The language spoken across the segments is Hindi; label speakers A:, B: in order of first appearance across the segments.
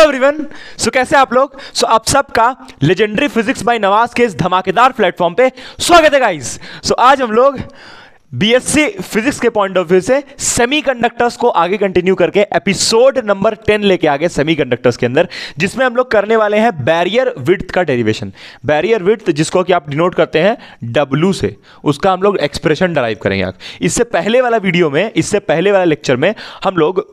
A: एवरीवन, सो कैसे आप लोग। आप सबका लेजेंडरी फिजिक्स बाय नवाज के इस धमाकेदार प्लेटफॉर्म पे स्वागत है गाइस। आज हम लोग बीएससी फिजिक्स के पॉइंट ऑफ व्यू से सेमीकंडक्टर्स को आगे कंटिन्यू करके एपिसोड नंबर 10 लेके आगे सेमीकंडक्टर्स के अंदर, जिसमें हम लोग करने वाले हैं बैरियर विड्थ का डेरिवेशन। बैरियर विड्थ जिसको कि आप डिनोट करते हैं W से, उसका हम लोग एक्सप्रेशन डराइव करेंगे। इससे पहले वाला वीडियो में, इससे पहले वाला लेक्चर में हम लोग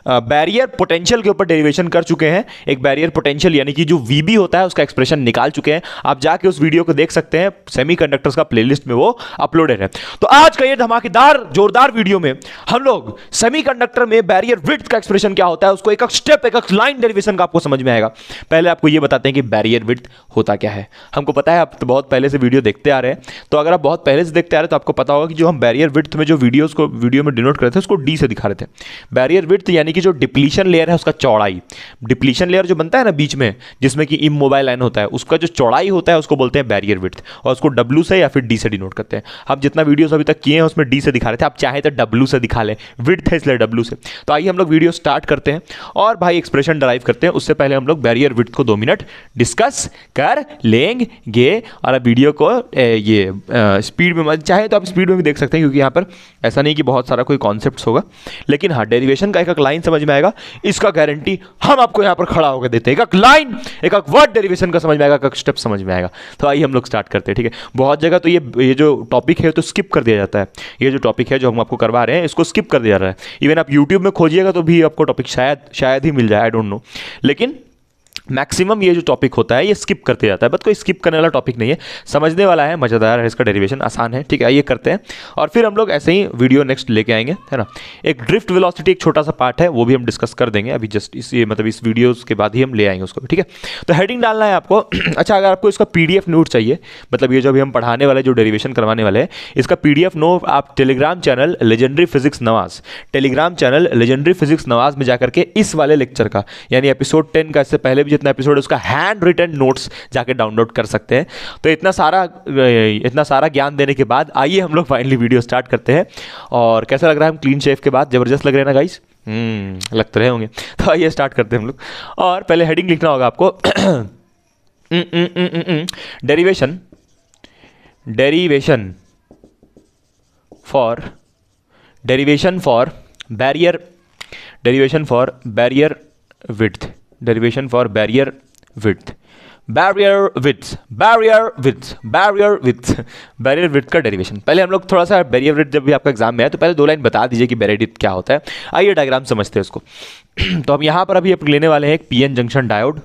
A: बैरियर पोटेंशियल के ऊपर डेरिवेशन कर चुके हैं। एक बैरियर पोटेंशियल यानी कि जो VB होता है उसका एक्सप्रेशन निकाल चुके हैं। आप जाके उस वीडियो को देख सकते हैं, सेमीकंडक्टर्स का प्लेलिस्ट में वो अपलोडेड है। तो आज का ये धमाकेदार जोरदार वीडियो में हम लोग सेमीकंडक्टर में बैरियर विड्थ का एक्सप्रेशन क्या होता है, उसको एक एक स्टेप, एक एक लाइन डेरिवेशन का आपको समझ में आएगा। पहले आपको ये बताते हैं कि बैरियर विड्थ होता क्या है। हमको पता है, आप तो बहुत पहले से वीडियो देखते आ रहे हैं, तो अगर आप बहुत पहले से देखते आ रहे हैं तो आपको पता होगा कि जो हम बैरियर विड्थ में जो वीडियो में डिनोट करते थे उसको D से दिखा रहे थे। बैरियर विड्थ यानी कि जो डिप्लीशन लेयर है उसका चौड़ाई, डिप्लीशन लेयर जो बनता है ना बीच में, जिसमें कि इमोबाइल लाइन होता है, उसका जो चौड़ाई होता है उसको बोलते हैं बैरियर विड्थ, और उसको W से या फिर D से डिनोट करते हैं। हम जितना वीडियो अभी तक किए हैं उसमें D से दिखा रहे थे, आप चाहे तो W से दिखा लें, विड्थ है इसलिए W से। तो आइए हम लोग वीडियो स्टार्ट करते हैं और भाई एक्सप्रेशन डराइव करते हैं। उससे पहले हम लोग बैरियर विड्थ को 2 मिनट डिस्कस कर लेंगे। और अब वीडियो को स्पीड में, चाहे तो आप स्पीड में भी देख सकते हैं, क्योंकि यहाँ पर ऐसा नहीं कि बहुत सारा कोई कॉन्सेप्ट होगा, लेकिन हाँ डेरिवेशन का एक एक लाइन समझ में आएगा, इसका गारंटी हम आपको यहाँ पर खड़ा होकर देते हैं। एक लाइन, एक वर्ड डेरिवेशन का समझ में आएगा, एक स्टेप समझ में आएगा। तो आइए हम लोग स्टार्ट करते हैं। ठीक है, बहुत जगह तो ये जो टॉपिक है तो स्किप कर दिया जाता है। ये जो टॉपिक है जो हम आपको करवा रहे हैं इसको स्किप कर दिया जा रहा है। इवन आप यूट्यूब में खोजिएगा तो भी आपको टॉपिक शायद ही मिल जाए, आई डोंट नो, लेकिन मैक्सिमम ये जो टॉपिक होता है ये स्किप करते जाता है। बट कोई स्किप करने वाला टॉपिक नहीं है, समझने वाला है, मज़ेदार है, इसका डेरिवेशन आसान है। ठीक है, ये करते हैं और फिर हम लोग ऐसे ही वीडियो नेक्स्ट लेके आएंगे, है ना। एक ड्रिफ्ट वेलोसिटी एक छोटा सा पार्ट है, वो भी हम डिस्कस कर देंगे अभी, जस्ट इस वीडियो के बाद ही हम ले आएंगे उसको। ठीक है, तो हेडिंग डालना है आपको। अच्छा, अगर आपको इसका PDF नोट चाहिए, मतलब ये जो अभी हम पढ़ाने वाले जो डेरिवेशन करवाने वाले हैं, इसका PDF नोट आप Telegram channel legendary physics Nawaz, Telegram channel legendary physics Nawaz में जाकर के इस वाले लेक्चर का यानी एपिसोड 10 का, इससे पहले भी जितना एपिसोड है उसका हैंड रिटन नोट्स जाके डाउनलोड कर सकते हैं। तो इतना सारा ज्ञान देने के बाद आइए हम लोग फाइनली वीडियो स्टार्ट करते हैं। और कैसा लग रहा है, हम क्लीन शेव के बाद जबरदस्त लग रहे हैं ना गाइस? लग तो रहे होंगे। तो आइए स्टार्ट करते हैं हम लोग। और पहले हेडिंग लिखना होगा आपको। Derivation for barrier width, derivation for barrier width का डेरिवेशन। पहले हम लोग थोड़ा सा बैरियर विड्थ, जब भी आपका एग्जाम में है तो पहले 2 लाइन बता दीजिए कि बैरियर विड्थ क्या होता है। आइए डायग्राम समझते हैं उसको। तो हम यहाँ पर अभी लेने वाले हैं एक PN जंक्शन डायोड।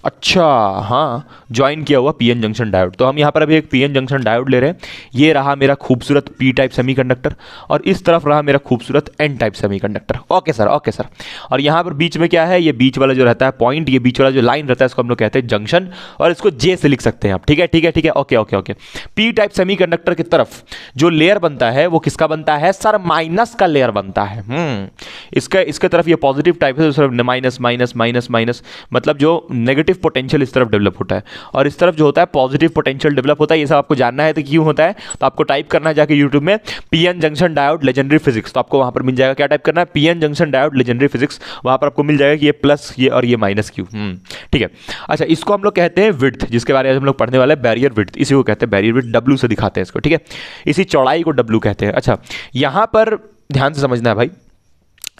A: अच्छा, हाँ, ज्वाइन किया हुआ PN जंक्शन डायोड। तो हम यहाँ पर अभी एक PN जंक्शन डायोड ले रहे हैं। ये रहा मेरा खूबसूरत P टाइप सेमीकंडक्टर और इस तरफ रहा मेरा खूबसूरत N type semiconductor. Okay sir, okay sir. और यहाँ पर बीच में क्या है, ये बीच वाला जो रहता है पॉइंट, ये बीच वाला जो लाइन रहता है इसको हम लोग कहते हैं जंक्शन, और इसको J से लिख सकते हैं आप। ठीक है, ठीक है, ठीक है, okay okay okay. P type semiconductor की तरफ जो लेयर बनता है वो किसका बनता है सर? माइनस का लेयर बनता है। इसके तरफ ये पॉजिटिव टाइप है, माइनस माइनस माइनस माइनस, मतलब जो नेगेटिव पोटेंशियल इस तरफ डेवलप होता है और इस तरफ जो होता है पॉजिटिव पोटेंशियल डेवलप होता है। ये सब आपको जानना है तो क्यों होता है, तो आपको टाइप करना है जाके यूट्यूब में PN junction diode legendary physics, तो आपको वहां पर मिल जाएगा। क्या टाइप करना है? PN junction diode legendary physics. वहां पर आपको मिल जाएगा कि ये प्लस ये और ये माइनस क्यू। ठीक है, अच्छा, इसको हम लोग कहते हैं विड्थ, जिसके बारे में हम लोग पढ़ने वाले हैं बैरियर विड्थ। इसी को कहते हैं बैरियर विड्थ, W से दिखाते हैं इसको। ठीक है, इसी चौड़ाई को W कहते हैं। अच्छा, यहां पर ध्यान से समझना है भाई,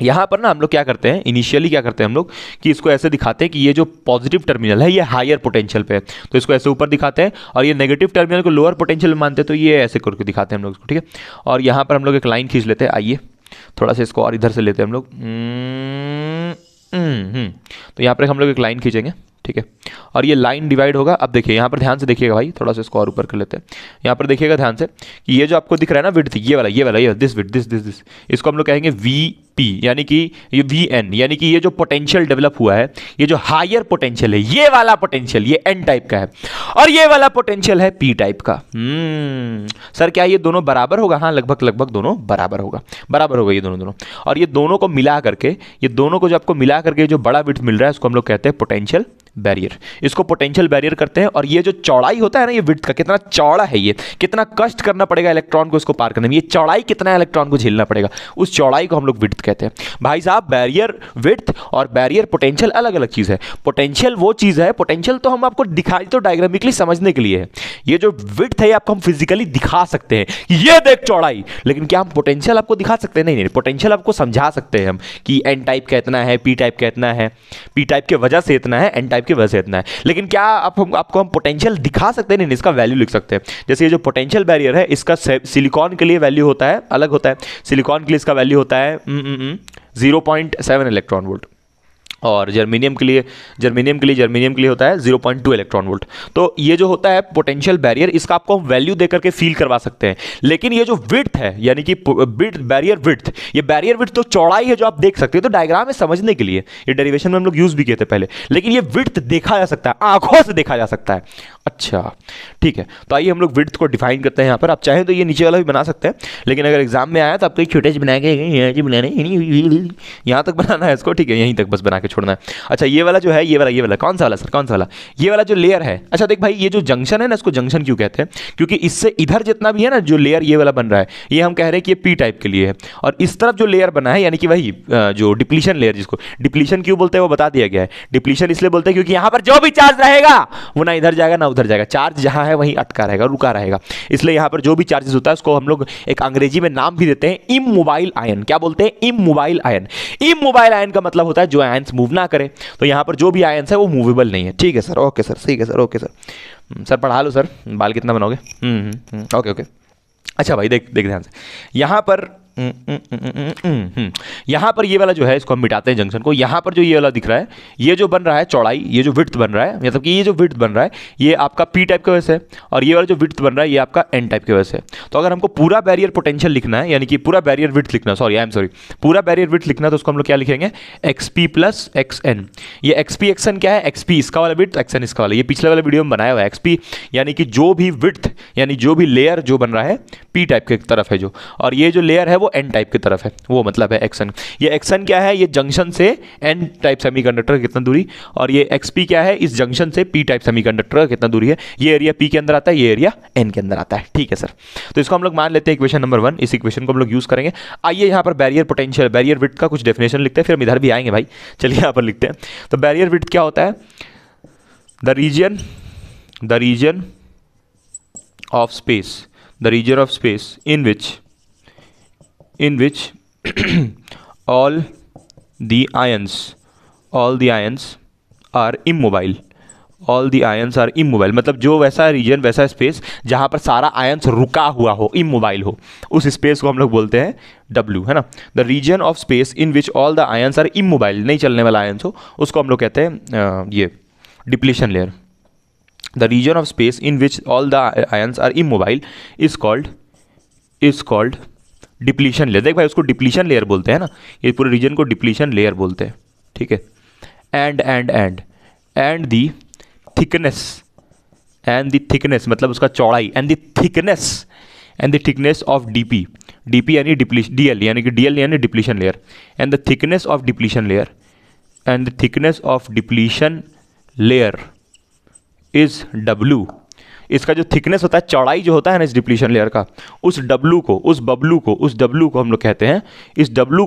A: यहाँ पर ना हम लोग क्या करते हैं, इनिशियली क्या करते हैं हम लोग कि इसको ऐसे दिखाते हैं कि ये जो पॉजिटिव टर्मिनल है ये हायर पोटेंशियल पे है, तो इसको ऐसे ऊपर दिखाते हैं, और ये नेगेटिव टर्मिनल को लोअर पोटेंशियल में मानते हैं, तो ये ऐसे करके दिखाते हैं हम लोग इसको। ठीक है, और यहाँ पर हम लोग एक लाइन खींच लेते हैं। आइए थोड़ा सा इसको और इधर से लेते हैं हम लोग। तो यहाँ पर हम लोग एक लाइन खींचेंगे। ठीक है, और ये लाइन डिवाइड होगा। अब देखिए यहाँ पर ध्यान से देखिएगा भाई, थोड़ा सा इसको और ऊपर कर लेते हैं। यहाँ पर देखिएगा ध्यान से कि ये जो आपको दिख रहा है ना विड्थ, ये दिस विड्थ, दिस, इसको हम लोग कहेंगे VP, यानी कि ये VN, यानी कि ये जो पोटेंशियल डेवलप हुआ है, ये जो हायर पोटेंशियल है, ये वाला पोटेंशियल ये N टाइप का है, और ये वाला पोटेंशियल है P टाइप का। सर क्या ये दोनों बराबर होगा? हाँ, लगभग दोनों बराबर होगा ये दोनों। और ये दोनों को मिला करके, ये दोनों को जो आपको मिला करके जो बड़ा विड्थ मिल रहा है उसको हम लोग कहते हैं पोटेंशियल बैरियर। इसको पोटेंशियल बैरियर करते हैं। और ये जो चौड़ाई होता है ना, ये विड्थ का, कितना चौड़ा है ये, कितना कष्ट करना पड़ेगा इलेक्ट्रॉन को इसको पार करने में, ये चौड़ाई कितना इलेक्ट्रॉन को झेलना पड़ेगा, उस चौड़ाई को हम लोग विड्थ कहते हैं। भाई साहब बैरियर विड्थ और बैरियर पोटेंशियल अलग अलग चीज़ है। पोटेंशियल वो चीज़ है, पोटेंशियल तो हम आपको दिखाई तो डायग्रामिकली समझने के लिए है। ये जो विड्थ है आपको हम फिजिकली दिखा सकते हैं, ये देख चौड़ाई, लेकिन क्या हम पोटेंशियल आपको दिखा सकते हैं? नहीं नहीं, पोटेंशियल आपको समझा सकते हैं हम कि एन टाइप का इतना है, पी टाइप का इतना है, पी टाइप के वजह से इतना है, एन टाइप की वजह से इतना है, लेकिन क्या आपको हम पोटेंशियल दिखा सकते हैं? नहीं, इसका वैल्यू लिख सकते हैं। जैसे ये जो पोटेंशियल बैरियर है इसका सिलिकॉन के लिए वैल्यू होता है, अलग होता है। सिलिकॉन के लिए इसका वैल्यू होता है 0.7 इलेक्ट्रॉन वोल्ट, और जर्मेनियम के लिए होता है 0.2 इलेक्ट्रॉन वोल्ट। तो ये जो होता है पोटेंशियल बैरियर, इसका आपको हम वैल्यू दे करके फील करवा सकते हैं। लेकिन ये जो विड्थ है, यानी कि बैरियर विड्थ, ये बैरियर विड्थ तो चौड़ाई है जो आप देख सकते हैं, तो डायग्राम में समझने के लिए ये डेरिवेशन में हम लोग यूज भी किए थे पहले, लेकिन ये विड्थ देखा जा सकता है, आंखों से देखा जा सकता है। अच्छा ठीक है, तो आइए हम लोग विड्थ को डिफाइन करते हैं। यहाँ पर आप चाहें तो ये नीचे वाला भी बना सकते हैं, लेकिन अगर एग्जाम में आया तो आपको एक छोटे से बना के यहाँ तक बनाना है इसको, ठीक है, यहीं तक बस बना के छोड़ना है। अच्छा ये वाला जो है, ये वाला कौन सा वाला सर, कौन सा वाला? ये वाला जो लेयर है। अच्छा देख भाई, ये जो जंक्शन है ना, इसको जंक्शन क्यों कहते हैं? क्योंकि इससे इधर जितना भी है ना जो लेयर ये वाला बन रहा है, ये हम कह रहे हैं कि ये पी टाइप के लिए है, और इस तरफ जो लेयर बना है यानी कि वही जो डिप्लीशन लेयर, जिसको डिप्लीशन क्यों बोलते हैं वो बता दिया गया है। डिप्लीशन इसलिए बोलते हैं क्योंकि यहाँ पर जो भी चार्ज रहेगा वो ना इधर जाएगा ना उधर जाएगा, चार्ज जहाँ है वहीं अटका रहेगा, रुका रहेगा। इसलिए यहाँ पर जो भी चार्जेस होता है उसको हम लोग एक अंग्रेजी में नाम भी देते हैं इमोबाइल आयन। क्या बोलते हैं? Immobile ion. इमोबाइल आयन का मतलब होता है जो आयन्स मूव ना करे, तो यहाँ पर जो भी आयन्स है वो मूवेबल नहीं है। ठीक है सर, ओके सर, ठीक है सर, ओके सर। सर पढ़ा लो सर, बाल कितना बनोगे? Okay okay. अच्छा भाई देख ध्यान से, यहाँ पर यहाँ पर ये वाला जो है इसको हम मिटाते हैं जंक्शन को। यहाँ पर जो ये वाला दिख रहा है, ये जो बन रहा है चौड़ाई, ये जो विड्थ बन रहा है, मतलब कि ये जो विड्थ बन रहा है ये आपका पी टाइप की वजह से, और ये वाला जो विड्थ बन रहा है ये आपका एन टाइप की वजह से। तो अगर हमको पूरा बैरियर पोटेंशियल लिखना है, यानी कि पूरा बैरियर विड्थ लिखना, पूरा बैरियर विड्थ लिखना, तो उसको हम लोग क्या लिखेंगे? XP plus XN। ये XP XN क्या है? XP इसका वाला विड्थ, XN इसका वाला। ये पिछले वाले वीडियो में बनाया हुआ है। XP यानी कि जो भी विड्थ, यानी जो भी लेयर जो बन रहा है पी टाइप की तरफ है जो, और ये जो लेयर है वो एन टाइप की तरफ है, वो मतलब है एक्सन। ये एक्सन क्या है? ये जंक्शन से एन टाइप सेमीकंडक्टर कितना दूरी, और ये एक्सपी क्या है? इस जंक्शन से पी टाइप सेमीकंडक्टर कितना दूरी है। ये एरिया पी के अंदर आता है, ये एरिया एन के अंदर आता है। ठीक है सर, तो इसको हम लोग मान लेते हैं इक्वेशन नंबर 1। इस इक्वेशन को हम लोग यूज करेंगे। आइए यहाँ पर बैरियर पोटेंशियल, बैरियर विड्थ का कुछ डेफिनेशन लिखते हैं, फिर हम इधर भी आएंगे भाई। चलिए यहाँ पर लिखते हैं। तो बैरियर विड्थ क्या होता है? The reason of space, the region of space in which all the ions are immobile, मतलब जो वैसा रीजन, वैसा स्पेस जहाँ पर सारा आयंस रुका हुआ हो, इमोबाइल हो, उस स्पेस को हम लोग बोलते हैं W, है ना। The reason of space in which all the ions are immobile, नहीं चलने वाला आयंस हो, उसको हम लोग कहते हैं ये depletion layer. The region of space in which all the ions are immobile is called depletion layer। देख भाई, उसको डिप्लीशन लेयर बोलते हैं ना, ये पूरे रीजन को डिप्लीशन लेयर बोलते हैं। ठीक है। एंड दी थिकनेस मतलब उसका चौड़ाई, and the thickness of DP यानी DL यानी कि DL यानी depletion layer, and the thickness of depletion layer is W। इसका जो थिकनेस होता है, चौड़ाई जो होता है ना इस डिप्लीशन लेयर का, उस W को हम लोग कहते हैं, इस बबलू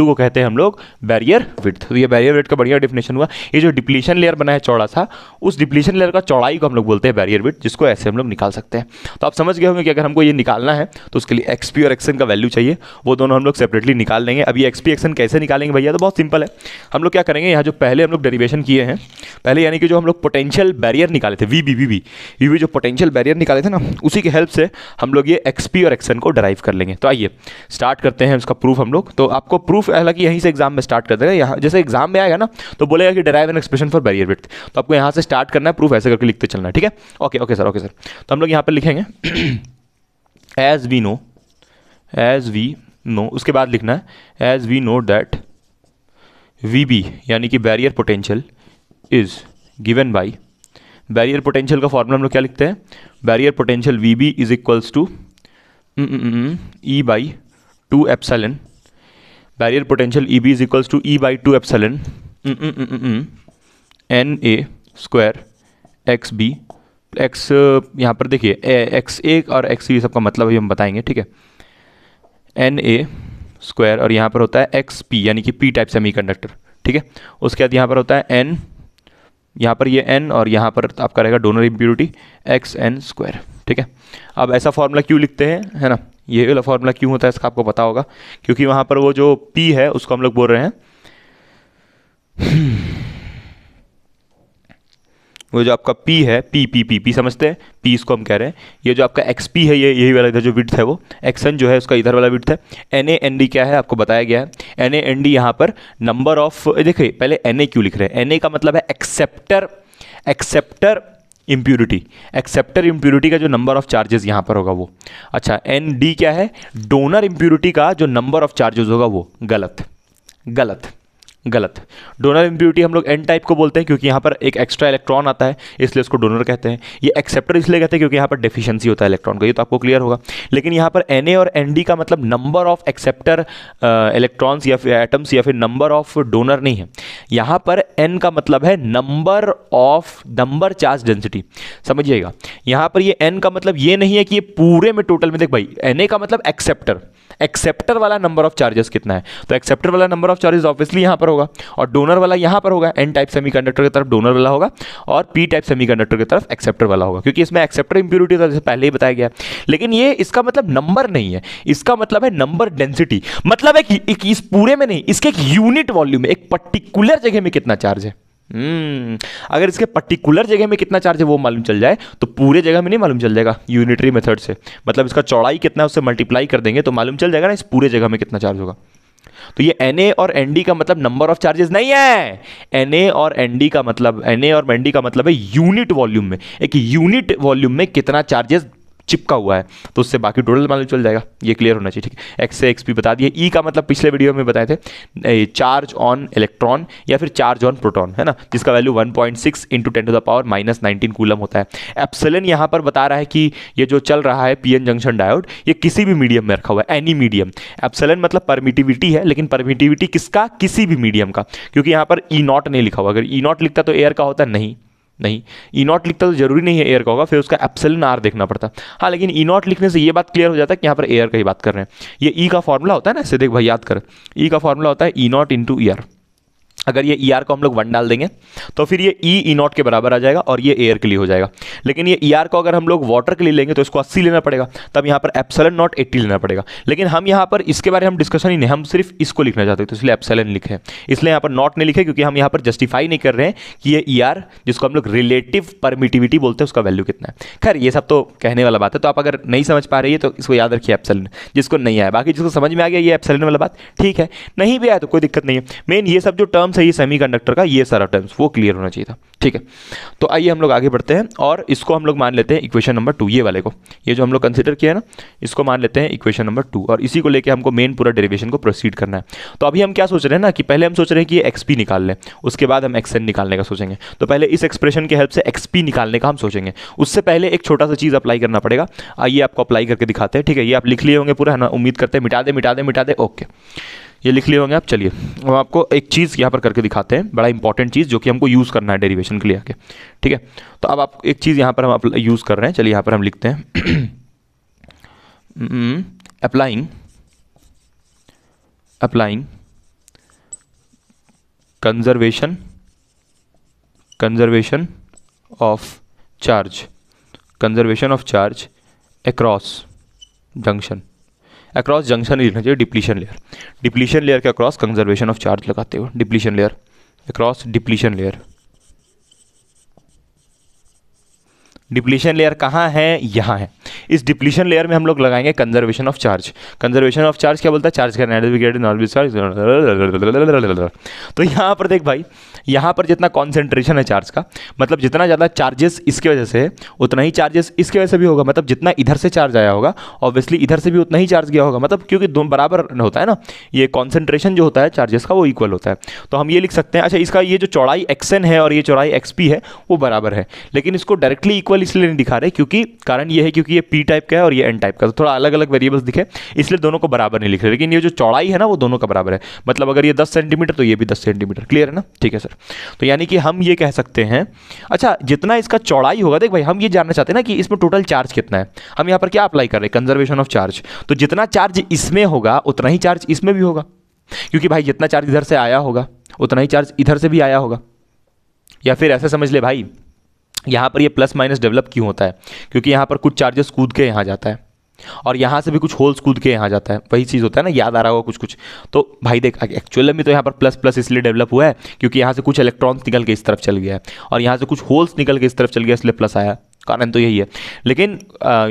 A: को कहते हैं हम लोग बैरियर विड्थ। तो ये बैरियर विड्थ का बढ़िया डेफिनेशन हुआ। ये जो डिप्लीशन लेयर बना है चौड़ा सा, उस डिप्लीशन लेयर का चौड़ाई को हम लोग बोलते हैं बैरियर विड्थ, जिसको ऐसे हम लोग निकाल सकते हैं। तो आप समझ गए होंगे कि अगर हमको ये निकालना है तो उसके लिए XP और XN का वैल्यू चाहिए, वो दोनों हम लोग सेपरेटली निकाल लेंगे। अभी XP XN कैसे निकालेंगे भैया? तो बहुत सिंपल है। हम लोग क्या करेंगे, यहाँ जो पहले हम लोग डेरिवेशन किए हैं, पहले यानी कि जो हम लोग पोटेंशियल बैरियर निकाले थे, VB जो पोटेंशियल बैरियर निकाले थे ना, उसी की हेल्प से हम लोग ये XP और XN को डराइव कर लेंगे। तो आइए स्टार्ट करते हैं उसका प्रूफ हम लोग। तो आपको प्रूफ हालांकि यहीं से एग्जाम में स्टार्ट कर देगा, यहाँ जैसे एग्जाम में आएगा ना तो बोलेगा कि derive an expression for barrier width, तो आपको यहाँ से स्टार्ट करना है, प्रूफ ऐसे करके लिखते चलना है। ठीक है, ओके सर। तो हम लोग यहाँ पर लिखेंगे एज वी नो, उसके बाद लिखना है as we know that VB यानी कि barrier potential is given by, barrier potential का फॉर्मूला हम लोग क्या लिखते हैं? Barrier potential VB is equals to E by 2 epsilon, barrier potential EB is equals to E by 2 epsilon NA square XB, x यहाँ पर देखिए x1 और x2 सबका मतलब अभी हम बताएंगे। ठीक है, NA स्क्वायर और यहाँ पर होता है एक्स पी यानी कि पी टाइप सेमीकंडक्टर, ठीक है। उसके बाद यहाँ पर होता है एन, यहाँ पर ये एन और यहाँ पर आपका रहेगा donor impurity X N square, ठीक है। अब ऐसा फॉर्मूला क्यों लिखते हैं, है ना, ये वाला फॉर्मूला क्यों होता है इसका आपको पता होगा, क्योंकि वहाँ पर वो जो पी है उसको हम लोग बोल रहे हैं वो जो आपका P है, P समझते हैं, P इसको हम कह रहे हैं। ये जो आपका XP है, ये यही वाला इधर जो विड्थ है वो XN जो है उसका इधर वाला विड्थ है। NA क्या है आपको बताया गया है। NA यहाँ पर नंबर ऑफ, देखिए पहले NA क्यों लिख रहे हैं, NA का मतलब है एक्सेप्टर इम्प्यूरिटी, एक्सेप्टर इम्प्यूरिटी का जो नंबर ऑफ चार्जेस यहाँ पर होगा वो। अच्छा ND क्या है, डोनर इम्प्यूरिटी का जो नंबर ऑफ चार्जेस होगा वो। गलत। डोनर इम्प्योरिटी हम लोग एन टाइप को बोलते हैं क्योंकि यहाँ पर एक एक्स्ट्रा इलेक्ट्रॉन आता है, इसलिए इसको डोनर कहते हैं। ये एक्सेप्टर इसलिए कहते हैं क्योंकि यहाँ पर डेफिशिएंसी होता है इलेक्ट्रॉन का, ये तो आपको क्लियर होगा। लेकिन यहाँ पर एन ए और एन डी का मतलब नंबर ऑफ एक्सेप्टर इलेक्ट्रॉन्स या फिर एटम्स या फिर नंबर ऑफ डोनर नहीं है। यहाँ पर एन का मतलब है नंबर चार्ज डेंसिटी, समझिएगा। यहाँ पर ये एन का मतलब ये नहीं है कि ये पूरे में टोटल में, देख भाई एन ए का मतलब एक्सेप्टर वाला नंबर ऑफ चार्जेस कितना है, तो एक्सेप्टर वाला नंबर ऑफ चार्जेस ऑब्वियसली यहाँ पर होगा और डोनर वाला यहाँ पर होगा। एन टाइप सेमीकंडक्टर की तरफ डोनर वाला होगा और पी टाइप सेमीकंडक्टर की तरफ एक्सेप्टर वाला होगा, क्योंकि इसमें एक्सेप्टर इंप्योरिटी जैसे पहले ही बताया गया। लेकिन ये इसका मतलब नंबर नहीं है, इसका मतलब है नंबर डेंसिटी, मतलब है कि इस पूरे में नहीं, इसके एक यूनिट वॉल्यूम में एक पर्टिकुलर जगह में कितना चार्ज है। अगर इसके पर्टिकुलर जगह में कितना चार्ज है वो मालूम चल जाए तो पूरे जगह में नहीं मालूम चल जाएगा यूनिटरी मेथड से, मतलब इसका चौड़ाई कितना है उससे मल्टीप्लाई कर देंगे तो मालूम चल जाएगा ना इस पूरे जगह में कितना चार्ज होगा। तो ये Na और Nd का मतलब नंबर ऑफ चार्जेस नहीं है, Na और Nd का मतलब है यूनिट वॉल्यूम में, एक यूनिट वॉल्यूम में कितना चार्जेस चिपका हुआ है, तो उससे बाकी टोटल मालूम चल जाएगा। ये क्लियर होना चाहिए, ठीक है। एक्स से एक्स पी बता दिए। ई का मतलब पिछले वीडियो में बताए थे, चार्ज ऑन इलेक्ट्रॉन या फिर चार्ज ऑन प्रोटॉन, है ना, जिसका वैल्यू 1.6 इंटू 10⁻⁻19 कूलम होता है। एप्सिलॉन यहाँ पर बता रहा है कि ये जो चल रहा है पीएन जंक्शन डायोड, ये किसी भी मीडियम में रखा हुआ है, एनी मीडियम। एप्सिलॉन मतलब परमिटिविटी है, लेकिन परमिटिविटी किसका, किसी भी मीडियम का, क्योंकि यहाँ पर ई नॉट नहीं लिखा हुआ। अगर ई नॉट लिखता तो एयर का होता, नहीं ई नॉट लिखता तो जरूरी नहीं है एयर का होगा, फिर उसका एप्सिलॉन आर देखना पड़ता। हाँ, लेकिन ई नॉट लिखने से ये बात क्लियर हो जाता है कि यहाँ पर एयर का ही बात कर रहे हैं। ये ई का फॉर्मूला होता है ना, ऐसे देख भाई याद कर, ई का फॉर्मूला होता है ई नॉट इंटू ईआर। अगर ये ई आर को हम लोग 1 डाल देंगे तो फिर ये ई नॉट के बराबर आ जाएगा और ये एयर के लिए हो जाएगा। लेकिन ये ई आर को अगर हम लोग वाटर के लिए लेंगे तो इसको 80 लेना पड़ेगा, तब यहाँ पर एप्सिलॉन नॉट 80 लेना पड़ेगा। लेकिन हम यहाँ पर इसके बारे में हम डिस्कशन ही नहीं, हम सिर्फ इसको लिखना चाहते हैं, तो इसलिए एप्सिलॉन लिखे, इसलिए यहाँ पर नॉट नहीं लिखे, क्योंकि हम यहाँ पर जस्टिफाई नहीं कर रहे हैं कि ये ई आर, जिसको हम लोग रिलेटिव परमिटिविटी बोलते हैं, उसका वैल्यू कितना है। खैर ये सब तो कहने वाला बात है, तो आप अगर नहीं समझ पा रही है तो इसको याद रखिए एप्सिलॉन, जिसको नहीं आया। बाकी जिसको समझ में आ गया ये एप्सिलॉन वाला बात ठीक है, नहीं भी आया तो कोई दिक्कत नहीं है। मेन ये सब जो टर्म्स है ये सेमीकंडक्टर का, ये सारा टर्म्स वो क्लियर होना चाहिए था, ठीक है। तो आइए हम लोग आगे बढ़ते हैं और इसको हम लोग मान लेते हैं इक्वेशन नंबर 2, ये वाले को, ये जो हम लोग कंसीडर किया है ना, इसको मान लेते हैं इक्वेशन नंबर 2 और इसी को लेके हमको मेन पूरा डेरिवेशन को प्रोसीड करना है। तो अभी हम क्या सोच रहे हैं ना कि पहले हम सोच रहे हैं कि ये एक्सपी निकाल लें, उसके बाद हम एक्सएन निकालने का सोचेंगे। तो पहले इस एक्सप्रेशन की हेल्प से एक्सपी निकालने का हम सोचेंगे, उससे पहले एक छोटा सा चीज़ अप्लाई करना पड़ेगा। आइए आपको अप्लाई करके दिखाते हैं, ठीक है। ये आप लिख लिए होंगे पूरा, है ना, उम्मीद करते हैं। मिटा दे, ओके, ये लिख लिए होंगे आप। चलिए हम आपको एक चीज़ यहाँ पर करके दिखाते हैं, बड़ा इंपॉर्टेंट चीज़ जो कि हमको यूज़ करना है डेरिवेशन के लिए आके, ठीक है। तो अब आप एक चीज़ यहाँ पर हम यूज़ कर रहे हैं, चलिए यहाँ पर हम लिखते हैं applying conservation of charge across junction लिखना चाहिए, डिप्लीशन लेयर के अक्रॉस कंजर्वेशन ऑफ चार्ज लगाते हो, depletion layer across depletion layer कहाँ है, यहाँ है। इस डिप्लीशन लेयर में हम लोग लगाएंगे कंजर्वेशन ऑफ चार्ज क्या बोलता है, चार्ज करना है। तो यहाँ पर देख भाई, यहाँ पर जितना कॉन्सेंट्रेशन है चार्ज का, मतलब जितना ज़्यादा चार्जेस इसके वजह से है उतना ही चार्जेस इसके वजह से भी होगा, मतलब जितना इधर से चार्ज आया होगा ऑब्वियसली इधर से भी उतना ही चार्ज गया होगा, मतलब क्योंकि दोनों बराबर होता है ना, ये कॉन्सेंट्रेशन जो होता है चार्जेस का वो इक्वल होता है। तो हम ये लिख सकते हैं, अच्छा इसका ये जो चौड़ाई एक्सएन है और ये चौड़ाई एक्सपी है वो बराबर है, लेकिन इसको डायरेक्टली इक्वल वेरिएबल इसलिए नहीं दिखा रहे क्योंकि कारण ये है क्योंकि ये पी टाइप का है और ये एन टाइप का, तो थोड़ा अलग अलग वेरिएबल्स दिखे इसलिए दोनों को बराबर नहीं लिख रहे, लेकिन ये जो चौड़ाई है ना वो दोनों का बराबर है, मतलब अगर ये 10 सेंटीमीटर तो ये भी 10 सेंटीमीटर। क्लियर है ना? ठीक है सर। तो यानी कि हम ये कह सकते हैं, अच्छा जितना इसका चौड़ाई होगा, देख भाई हम ये जानना चाहते हैं ना कि इसमें टोटल चार्ज कितना है। हम यहाँ पर क्या अप्लाई कर रहे हैं? Conservation of charge. तो जितना चार्ज इसमें होगा उतना ही चार्ज इसमें भी होगा, क्योंकि भाई जितना चार्ज इधर से आया होगा उतना ही चार्ज इधर से भी आया होगा। या फिर ऐसे समझ ले भाई, यहाँ पर ये प्लस माइनस डेवलप क्यों होता है? क्योंकि यहाँ पर कुछ चार्जेस कूद के यहाँ जाता है और यहाँ से भी कुछ होल्स कूद के यहाँ जाता है, वही चीज़ होता है ना, याद आ रहा होगा कुछ कुछ। तो भाई देख एक्चुअल में तो यहाँ पर प्लस प्लस इसलिए डेवलप हुआ है क्योंकि यहाँ से कुछ इलेक्ट्रॉन्स निकल के इस तरफ चल गया है और यहाँ से कुछ होल्स निकल के इस तरफ चल गया, इसलिए प्लस आया, कारण तो यही है। लेकिन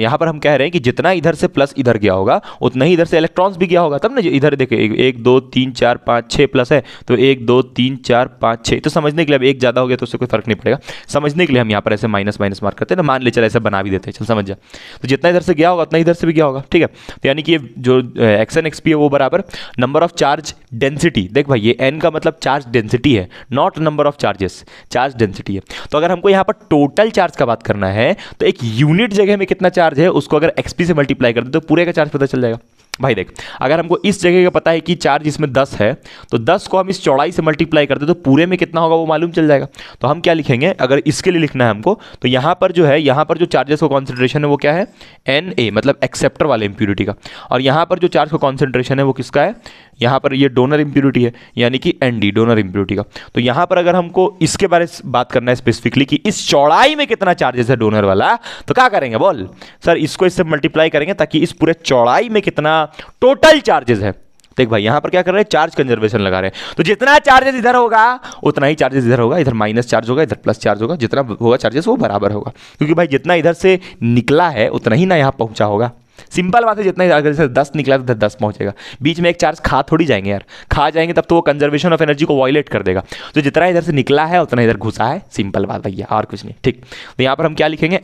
A: यहाँ पर हम कह रहे हैं कि जितना इधर से प्लस इधर गया होगा उतना ही इधर से इलेक्ट्रॉन्स भी गया होगा, तब ना इधर देखे 1 2 3 4 5 6 प्लस है तो 1 2 3 4 5 6, तो समझने के लिए अब एक ज़्यादा हो गया तो उससे कोई फर्क नहीं पड़ेगा, समझने के लिए हम यहाँ पर ऐसे माइनस माइनस मार्क करते हैं ना, मान ले चल ऐसे बना भी देते हैं, चल समझ जा। तो जितना इधर से गया होगा उतना इधर से भी गया होगा, ठीक है। तो यानी कि ये जो एक्स एन एक्स पी है वो बराबर नंबर ऑफ चार्ज डेंसिटी, देख भाई ये एन का मतलब चार्ज डेंसिटी है, not number of charges, charge density है। तो अगर हमको यहाँ पर टोटल चार्ज का बात करना है तो एक यूनिट जगह में कितना चार्ज है उसको अगर एक्सपी से मल्टीप्लाई कर दे तो पूरे का चार्ज पता चल जाएगा। भाई देख अगर हमको इस जगह का पता है कि चार्ज इसमें 10 है तो 10 को हम इस चौड़ाई से मल्टीप्लाई कर दे तो पूरे में कितना होगा वो मालूम चल जाएगा। तो हम क्या लिखेंगे, अगर इसके लिए लिखना है हमको तो यहाँ पर जो है, यहाँ पर जो चार्जेस का कॉन्सेंट्रेशन है वो क्या है, एन ए, मतलब एक्सेप्टर वाले इंप्यूरिटी का, और यहाँ पर जो चार्ज का कॉन्सेंट्रेशन है वो किसका है, यहाँ पर ये डोनर इंप्यूरिटी है यानी कि एन डी, डोनर इंप्यूरिटी का। तो यहाँ पर अगर हमको इसके बारे में बात करना है स्पेसिफिकली कि इस चौड़ाई में कितना चार्जेस है डोनर वाला, तो क्या करेंगे बोल सर, इसको इससे मल्टीप्लाई करेंगे ताकि इस पूरे चौड़ाई में कितना टोटल चार्जेस है। देख भाई यहाँ पर क्या कर रहे हैं, चार्ज कंजर्वेशन लगा रहे हैं, तो जितना चार्जेस इधर होगा उतना ही चार्जेस इधर होगा, इधर माइनस चार्ज होगा इधर प्लस चार्ज होगा, जितना होगा चार्जेस वो बराबर होगा, क्योंकि भाई जितना इधर से निकला है उतना ही ना यहाँ पहुंचा होगा। सिंपल बात है, जितना अगर जैसे 10 निकला तो 10 पहुंचेगा, बीच में एक चार्ज खा थोड़ी जाएंगे यार, खा जाएंगे तब तो वो कंजर्वेशन ऑफ एनर्जी को वायलेट कर देगा। तो जितना इधर से निकला है उतना इधर घुसा है, सिंपल बात भैया और कुछ नहीं, ठीक। तो यहाँ पर हम क्या लिखेंगे,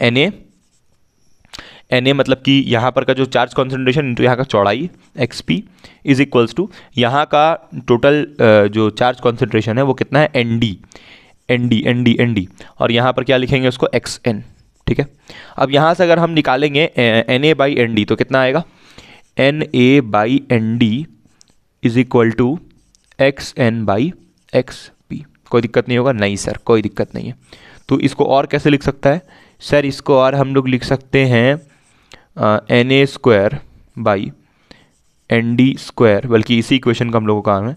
A: एन ए मतलब कि यहाँ पर का जो चार्ज कॉन्सेंट्रेशन इंटू यहाँ का चौड़ाई X P is equals to यहाँ का टोटल जो चार्ज कॉन्सेंट्रेशन है वो कितना है, एन डी, और यहाँ पर क्या लिखेंगे उसको, एक्स एन, ठीक है। अब यहाँ से अगर हम निकालेंगे N A by N D तो कितना आएगा, N A by N D is equal to X N by X P. कोई दिक्कत नहीं होगा? नहीं सर कोई दिक्कत नहीं है। तो इसको और कैसे लिख सकता है सर, इसको और हम लोग लिख सकते हैं N A square by N D square, बल्कि इसी इक्वेशन का हम लोगों का काम है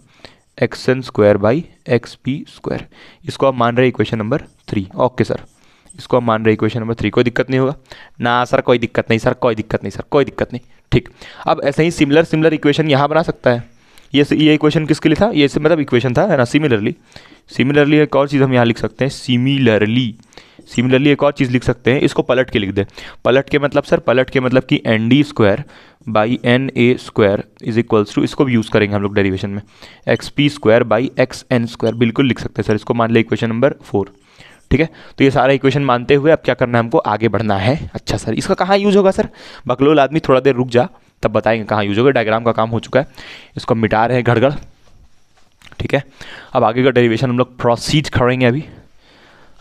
A: X N square by X P square. इसको आप मान रहे हैं इक्वेशन नंबर 3। ओके सर, इसको हम मान रहे हैं इक्वेशन नंबर 3। कोई दिक्कत नहीं होगा ना सर? कोई दिक्कत नहीं सर, कोई दिक्कत नहीं सर, कोई दिक्कत नहीं, ठीक। अब ऐसे ही सिमिलर इक्वेशन यहाँ बना सकता है। ये इक्वेशन किसके लिए था, ये मतलब इक्वेशन था है ना। सिमिलरली एक और चीज़ हम यहाँ लिख सकते हैं, सिमिलरली एक और चीज़ लिख सकते हैं, इसको पलट के लिख दे। पलट के मतलब सर, पलट के मतलब कि N D square by N A square is equals to, इसको भी यूज़ करेंगे हम लोग डेरिवेशन में, X P square by X N square, बिल्कुल लिख सकते हैं सर। इसको मान ले इक्वेशन नंबर 4, ठीक है। तो ये सारा इक्वेशन मानते हुए अब क्या करना है हमको, आगे बढ़ना है। अच्छा सर इसका कहाँ यूज होगा सर? बकलोल आदमी थोड़ा देर रुक जा, तब बताएंगे कहाँ यूज होगा। डायग्राम का काम हो चुका है, इसको मिटा रहे हैं गड़गड़, ठीक है। अब आगे का डेरिवेशन हम लोग प्रोसीड करेंगे। अभी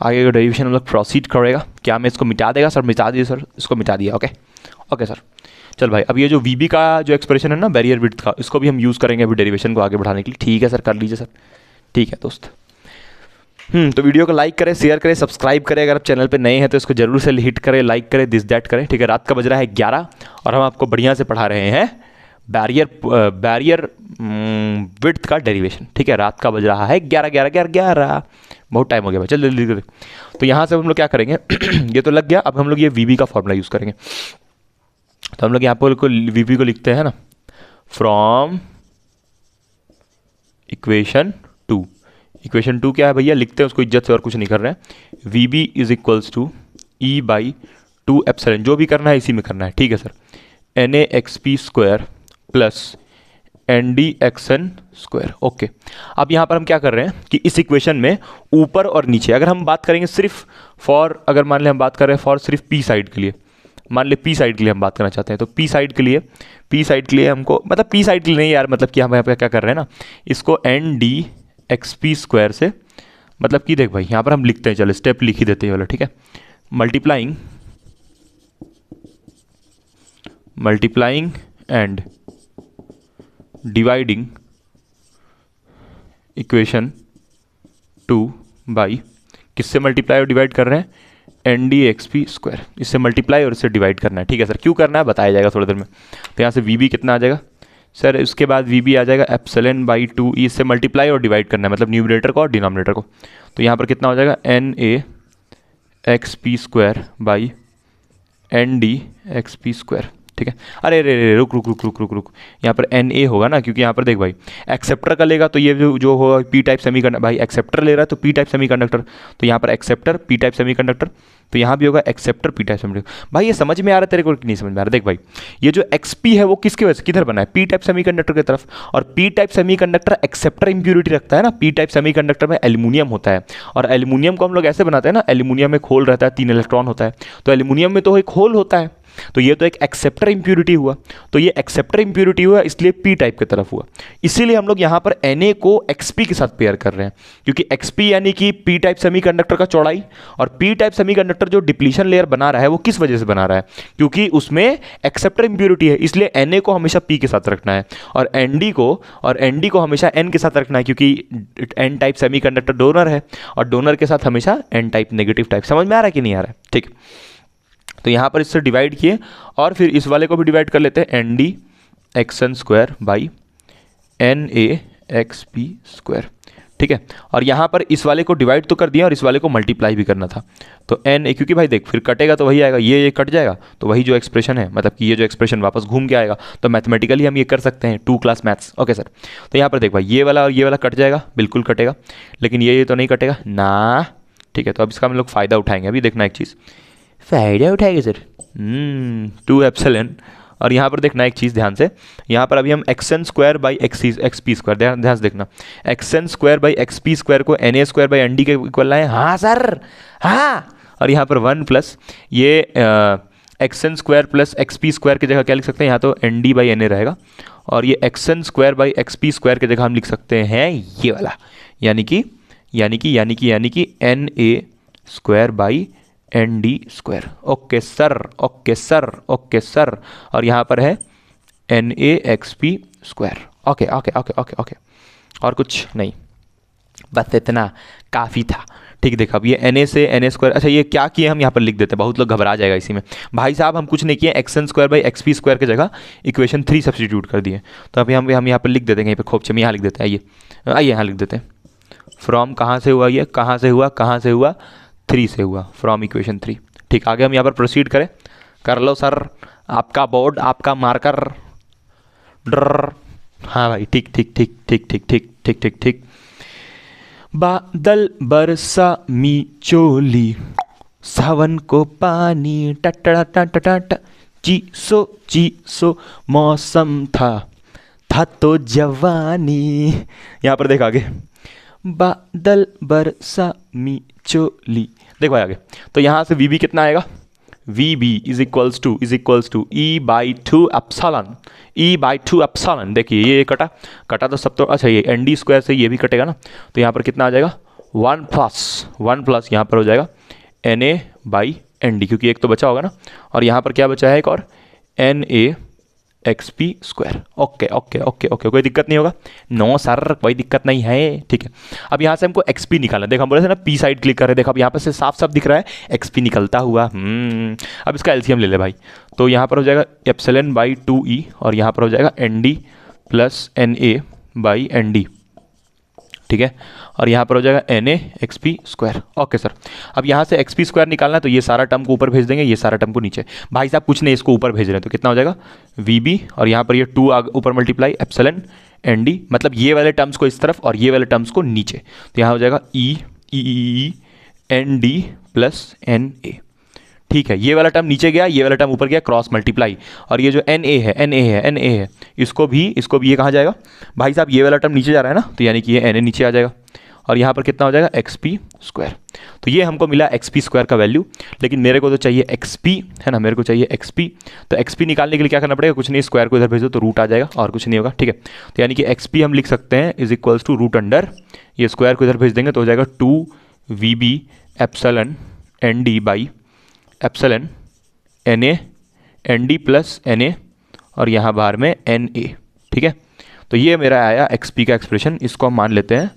A: आगे का डेरिवेशन हम लोग प्रोसीड करेगा। क्या मैं इसको मिटा देगा सर? मिटा दिए सर, इसको मिटा दिया। ओके सर, चल भाई अब ये जो वीबी का जो एक्सप्रेशन है ना बैरियर विड्थ का, इसको भी हम यूज़ करेंगे अभी डेरिवेशन को आगे बढ़ाने के लिए। ठीक है सर, कर लीजिए सर। ठीक है दोस्त, तो वीडियो को लाइक करें, शेयर करें, सब्सक्राइब करें। अगर आप चैनल पे नए हैं तो इसको जरूर से हिट करें, लाइक करें, दिस दैट करें, ठीक है। रात का बज रहा है 11 और हम आपको बढ़िया से पढ़ा रहे हैं बैरियर विड्थ का डेरिवेशन, ठीक है। रात का बज रहा है 11, बहुत टाइम हो गया भाई, चल जल्दी करें। तो यहाँ से हम लोग क्या करेंगे ये तो लग गया। अब हम लोग ये वीबी का फॉर्मूला यूज़ करेंगे। तो हम लोग यहाँ पर वीबी को लिखते हैं ना, फ्रॉम इक्वेशन 2। इक्वेशन 2 क्या है भैया, लिखते हैं उसको इज्जत से, और कुछ नहीं कर रहे हैं। V B is equals to E by 2 epsilon, जो भी करना है इसी में करना है, ठीक है sir. N A X P square plus N D X N square. Okay, अब यहाँ पर हम क्या कर रहे हैं कि इस इक्वेशन में ऊपर और नीचे, अगर हम बात करेंगे सिर्फ फॉर, अगर मान लें हम बात कर रहे हैं फॉर सिर्फ पी साइड के लिए, मान ले पी साइड के लिए हम बात करना चाहते हैं, तो पी साइड के लिए हमको, मतलब पी साइड के लिए नहीं यार, मतलब कि हम यहाँ पे क्या कर रहे हैं ना, इसको N D X P square से, मतलब कि देख भाई यहाँ पर हम लिखते हैं, चलो स्टेप लिख ही देते हैं वाला, ठीक है। Multiplying and dividing equation 2 by, किससे मल्टीप्लाई और डिवाइड कर रहे हैं, N D X P square, इससे मल्टीप्लाई और इससे डिवाइड करना है। ठीक है सर, क्यों करना है बताया जाएगा थोड़ी देर में। तो यहाँ से वी बी कितना आ जाएगा सर, उसके बाद वी बी आ जाएगा एप्सिलॉन बाई 2e, इससे मल्टीप्लाई और डिवाइड करना है, मतलब न्यूमरेटर को और डिनोमिनेटर को। तो यहाँ पर कितना हो जाएगा, N A X P square by N D X P square. ठीक है, अरे रे रुक रुक रुक रुक रुक रुक, यहाँ पर एन ए होगा ना, क्योंकि यहाँ पर देख भाई एक्सेप्टर का लेगा तो ये जो होगा पी टाइप सेमीकंडक्टर, भाई एक्सेप्टर ले रहा है तो पी टाइप सेमीकंडक्टर, तो यहाँ पर एक्सेप्टर पी टाइप सेमीकंडक्टर, तो यहाँ भी होगा एक्सेप्टर पी टाइप सेमीकंडक्टर। भाई ये समझ में आ रहा है तेरे को कि नहीं समझ में आ रहा? देख भाई ये जो एक्सपी है वो किसकी वजह से किधर बना है, पी टाइप सेमीकंडक्टर की तरफ, और P type semiconductor acceptor impurity रखता है ना। पी टाइप सेमीकंडक्टर में एल्यूमिनियम होता है, और एल्यूमिनियम को हम लोग ऐसे बनाते हैं ना, एल्यूमिनियम में खोल रहता है, 3 इलेक्ट्रॉन होता है, तो एल्यूमिनियम में तो एक होल होता है, तो ये तो एक एक्सेप्टर इंप्यूरिटी हुआ, तो ये एक्सेप्टर इंप्यूरिटी हुआ इसलिए पी टाइप की तरफ हुआ। इसीलिए हम लोग यहाँ पर Na को xp के साथ पेयर कर रहे हैं, क्योंकि xp यानी कि पी टाइप सेमीकंडक्टर का चौड़ाई, और पी टाइप सेमीकंडक्टर जो डिप्लीशन लेयर बना रहा है वो किस वजह से बना रहा है, क्योंकि उसमें एक्सेप्टर इंप्यूरिटी है, इसलिए Na को हमेशा p के साथ रखना है, और Nd को हमेशा n के साथ रखना है, क्योंकि n टाइप सेमीकंडक्टर डोनर है, और डोनर के साथ हमेशा n टाइप नेगेटिव टाइप। समझ में आ रहा है कि नहीं आ रहा है? ठीक, तो यहाँ पर इससे डिवाइड किए, और फिर इस वाले को भी डिवाइड कर लेते हैं, N D X N square by N A X P square. ठीक है, और यहाँ पर इस वाले को डिवाइड तो कर दिया और इस वाले को मल्टीप्लाई भी करना था, तो एन ए, क्योंकि भाई देख फिर कटेगा तो वही आएगा, ये कट जाएगा तो वही जो एक्सप्रेशन है, मतलब कि ये जो एक्सप्रेशन वापस घूम के आएगा, तो मैथमेटिकली हम ये कर सकते हैं 2 क्लास मैथ्स। ओके सर, तो यहाँ पर देख भाई ये वाला और ये वाला कट जाएगा, बिल्कुल कटेगा, लेकिन ये तो नहीं कटेगा ना। ठीक है, तो अब इसका हम लोग फ़ायदा उठाएंगे। अभी देखना एक चीज़, फ़ायदा उठाएंगे सर, 2 एप्सिलॉन, और यहाँ पर देखना एक चीज़ ध्यान से, यहाँ पर अभी हम X N square by X P square, ध्यान से देखना, X N square by X P square को N A square by N D के इक्वल लाए। हाँ सर, हाँ, और यहाँ पर 1 प्लस ये X N square plus X P square की जगह क्या लिख सकते हैं, यहाँ तो N D by N A रहेगा, और ये X N square by X P square की जगह हम लिख सकते हैं ये वाला, यानी कि N A square by N D square. Okay sir, okay sir, okay sir, और यहाँ पर है N A X P square. Okay okay okay okay okay, और कुछ नहीं, बस इतना काफ़ी था। ठीक, देखा अब ये एन ए से एन ए स्क्वायर, अच्छा ये क्या किए हम यहाँ पर लिख देते हैं, बहुत लोग घबरा जाएगा इसी में। भाई साहब हम कुछ नहीं किए, X N square by X P square की जगह इक्वेशन 3 सब्सटीट्यूट कर दिए, तो अभी हम यहाँ पर लिख देते हैं, यहीं पर खोपचे में यहाँ लिख देते हैं, आइए यहाँ लिख देते हैं, फ्रॉम कहाँ से हुआ, ये कहाँ से हुआ 3 से हुआ, फ्रॉम इक्वेशन 3। ठीक, आगे हम यहाँ पर प्रोसीड करें, कर लो सर, आपका बोर्ड आपका मार्कर ड्र। हाँ भाई, ठीक ठीक ठीक ठीक ठीक ठीक ठीक ठीक ठीक, बादल बरसा मी चोली, सावन को पानी टटड़ा टटटा, चीसो मौसम था तो जवानी। यहाँ पर देख आगे, बादल बरसा मी चोली, देख भाई आगे, तो यहाँ से वी बी कितना आएगा, V B is equals to E by 2 epsilon, E by 2 epsilon. देखिए ये कटा तो सब तो, अच्छा ये एन डी स्क्वायर से ये भी कटेगा ना, तो यहाँ पर कितना आ जाएगा 1 प्लस यहाँ पर हो जाएगा N A by N D, क्योंकि एक तो बचा होगा ना, और यहाँ पर क्या बचा है एक और, N A X P square. Okay okay okay okay, कोई दिक्कत नहीं होगा? नो सर, कोई दिक्कत नहीं है। ठीक है, अब यहाँ से हमको एक्स पी निकालना है। देखो हम बोले थे ना पी साइड क्लिक कर रहे हैं, देखो अब यहाँ पर से साफ साफ दिख रहा है एक्स पी निकलता हुआ। अब इसका एलसीएम ले ले भाई, तो यहाँ पर हो जाएगा एप्सिलॉन बाई 2e, और यहाँ पर हो जाएगा N D plus N A by N D. ठीक है, और यहाँ पर हो जाएगा N A X P square. Okay sir, अब यहाँ से एक्स पी स्क्वायर निकालना है, तो ये सारा टर्म को ऊपर भेज देंगे, ये सारा टर्म को नीचे। भाई साहब कुछ नहीं, इसको ऊपर भेज रहे हैं, तो कितना हो जाएगा वी बी, और यहाँ पर ये 2 ऊपर मल्टीप्लाई एप्सिलॉन एन डी, मतलब ये वाले टर्म्स को इस तरफ और ये वाले टर्म्स को नीचे, तो यहाँ हो जाएगा E N D plus N A. ठीक है, ये वाला टर्म नीचे गया, ये वाला टर्म ऊपर गया, क्रॉस मल्टीप्लाई, और ये जो एन ए है इसको भी ये कहाँ जाएगा भाई साहब, ये वाला टर्म नीचे जा रहा है ना, तो यानी कि ये एन ए नीचे आ जाएगा, और यहाँ पर कितना हो जाएगा एक्स पी स्क्वायर। तो ये हमको मिला एक्स पी स्क्वायर का वैल्यू, लेकिन मेरे को तो चाहिए एक्स पी, है ना, मेरे को चाहिए एक्स पी। तो एक्स पी निकालने के लिए क्या करना पड़ेगा, कुछ नहीं, स्क्वायर को इधर भेज दो तो रूट आ जाएगा, और कुछ नहीं होगा। ठीक है, तो यानी कि एक्स पी हम लिख सकते हैं is equals to root under, ये स्क्वायर को इधर भेज देंगे तो हो जाएगा 2 V B epsilon N D by epsilon N A N D plus N A और यहाँ बाहर में एन ए। ठीक है, तो ये मेरा आया एक्स पी का एक्सप्रेशन। इसको हम मान लेते हैं,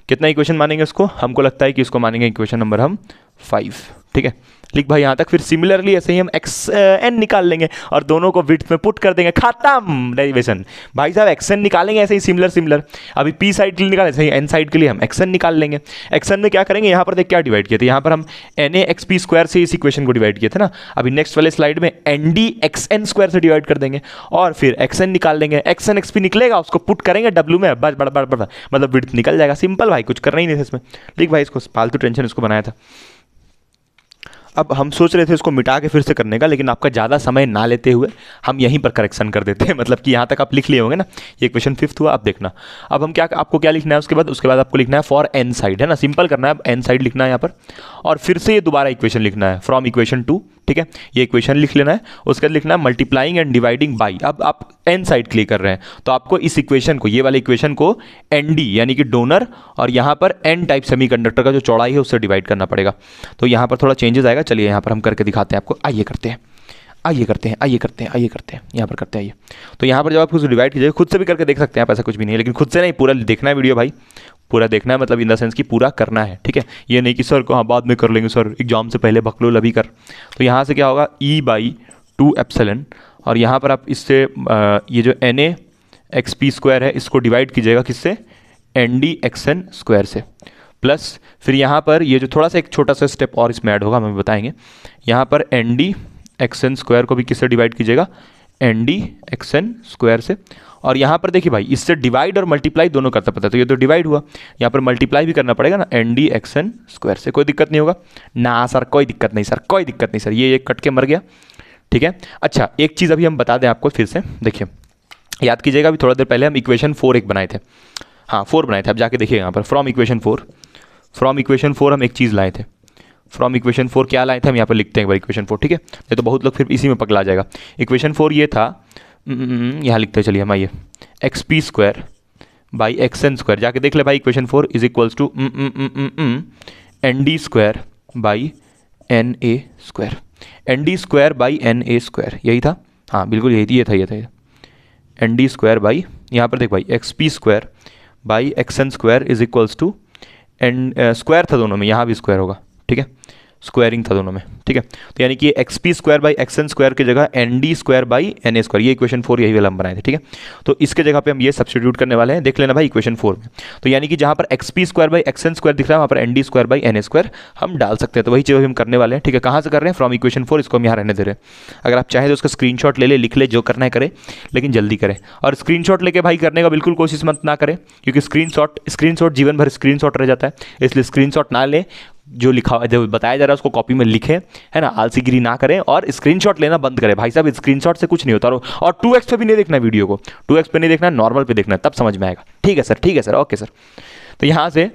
A: कितना इक्वेशन मानेंगे इसको, हमको लगता है कि इसको मानेंगे इक्वेशन नंबर हम 5। ठीक है, लिख भाई यहाँ तक। फिर सिमिलरली ऐसे ही हम एक्स एन निकाल लेंगे और दोनों को विड्थ में पुट कर देंगे, खत्म डेरिवेशन। भाई साहब एक्स एन निकालेंगे ऐसे ही सिमिलर। अभी पी साइड के लिए निकाले, ऐसे ही एन साइड के लिए हम एक्स एन निकाल लेंगे। एक्स एन में क्या करेंगे, यहाँ पर देख क्या डिवाइड किए थे, यहाँ पर हम N A X P square से इस इक्वेशन को डिवाइड किए थे ना। अभी नेक्स्ट वाले स्लाइड में N D X N square से डिवाइड कर देंगे और फिर एक्स एन निकाल लेंगे। एक्स एन एक्स पी निकलेगा, उसको पुट करेंगे डब्ल्यू में, बस बड़ा मतलब विड्थ निकल जाएगा। सिंपल भाई, कुछ करना ही नहीं था इसमें। लिख भाई इसको, फालतू टेंशन इसको बनाया था। अब हम सोच रहे थे इसको मिटा के फिर से करने का, लेकिन आपका ज़्यादा समय ना लेते हुए हम यहीं पर करेक्शन कर देते हैं। मतलब कि यहाँ तक आप लिख लिए होंगे ना, ये क्वेश्चन 5th हुआ। अब देखना, अब हम क्या, आपको क्या लिखना है उसके बाद आपको लिखना है फॉर एन साइड, है ना, सिंपल करना है। अब एन साइड लिखना है यहाँ पर और फिर से ये दोबारा इक्वेशन लिखना है फ्रॉम इक्वेशन 2। ठीक है, ये इक्वेशन लिख लेना है, उसके बाद लिखना है मल्टीप्लाइंग एंड डिवाइडिंग बाई। अब आप एन साइड के लिए कर रहे हैं तो आपको इस इक्वेशन को, ये वाले इक्वेशन को एन डी यानी कि डोनर और यहाँ पर एन टाइप सेमीकंडक्टर का जो चौड़ाई है उससे डिवाइड करना पड़ेगा। तो यहाँ पर थोड़ा चेंजेस आएगा। चलिए यहाँ पर हम करके दिखाते हैं आपको। आइए करते हैं यहाँ पर करते हैं ये। तो यहाँ पर जब आप उसको डिवाइड कीजिए, खुद से भी करके देख सकते हैं आप, ऐसा कुछ भी नहीं है, लेकिन खुद से नहीं, पूरा देखना है वीडियो भाई, पूरा देखना है, मतलब इन द सेंस कि पूरा करना है। ठीक है, ये नहीं कि सर को हाँ बाद में कर लेंगे सर, एग्जाम से पहले बकलोल अभी कर। तो यहाँ से क्या होगा, ई बाई 2 एप्सिलॉन और यहाँ पर आप इससे ये जो N A X P square है इसको डिवाइड कीजिएगा किससे, N D X N square से, प्लस फिर यहाँ पर ये जो थोड़ा सा एक छोटा सा स्टेप और इसमें ऐड होगा, हम बताएंगे। यहाँ पर N D X N square को भी किससे डिवाइड कीजिएगा, N D X N square से। और यहाँ पर देखिए भाई, इससे डिवाइड और मल्टीप्लाई दोनों करता पता है, तो ये तो डिवाइड हुआ, यहाँ पर मल्टीप्लाई भी करना पड़ेगा ना, N D X N square से। कोई दिक्कत नहीं होगा ना सर, कोई दिक्कत नहीं सर, ये कट के मर गया। ठीक है, अच्छा एक चीज़ अभी हम बता दें आपको फिर से, देखिए याद कीजिएगा, अभी थोड़ा देर पहले हम इक्वेशन 4 एक बनाए थे, हाँ 4 बनाए थे, अब जाके देखिए यहाँ पर फ्रॉम इक्वेशन 4 हम एक चीज़ लाए थे। फ्रॉम इक्वेशन 4 क्या लाए थे हम यहाँ पर लिखते हैं एक बार इक्वेशन 4। ठीक है, नहीं तो बहुत लोग फिर इसी में पकड़ा जाएगा। इक्वेशन 4 ये था, यहाँ लिखते हैं, चलिए हम आइए, X P square by X N square, जाके देख ले भाई। Equation 4 is equals to N D square by N A square, N D square by N A square, यही था, हाँ बिल्कुल यही था, ये था एन डी स्क्वायर बाई, यहाँ पर देख भाई X P square by X N square is equals to N, square था दोनों में, यहाँ भी स्क्वायर होगा। ठीक है, स्क्वायरिंग था दोनों में। ठीक है, तो यानी कि X P square by X N square की जगह N D square by N A square, ये इक्वेशन 4 यही वाला हम बनाए थे। ठीक है, तो इसके जगह पे हम ये सब्स्टिट्यूट करने वाले हैं, देख लेना भाई इक्वेशन 4 में। तो यानी कि जहाँ पर X P square by X N square दिख रहा है वहाँ पर N D square by N A square हम डाल सकते हैं। तो वही चीज़ हम करने वाले हैं। ठीक है, कहाँ से कर रहे हैं, फ्रॉम इक्वेशन 4, इसको हम यहाँ रहने दे रहे हैं। अगर आप चाहें तो उसका स्क्रीनशॉट ले ले, लिख ले, जो करना है करे, लेकिन जल्दी करें। और स्क्रीनशॉट लेके भाई करने का बिल्कुल कोशिश मत ना करें, क्योंकि स्क्रीनशॉट जीवन भर स्क्रीनशॉट रह जाता है, इसलिए स्क्रीनशॉट ना ले, जो लिखा जो बताया जा रहा है उसको कॉपी में लिखें, है ना, आलसीगिरी ना करें और स्क्रीनशॉट लेना बंद करें। भाई साहब स्क्रीनशॉट से कुछ नहीं होता। और 2x पे भी नहीं देखना वीडियो को, 2x पे नहीं देखना, नॉर्मल पे देखना, तब समझ में आएगा। ठीक है सर, ओके सर। तो यहाँ से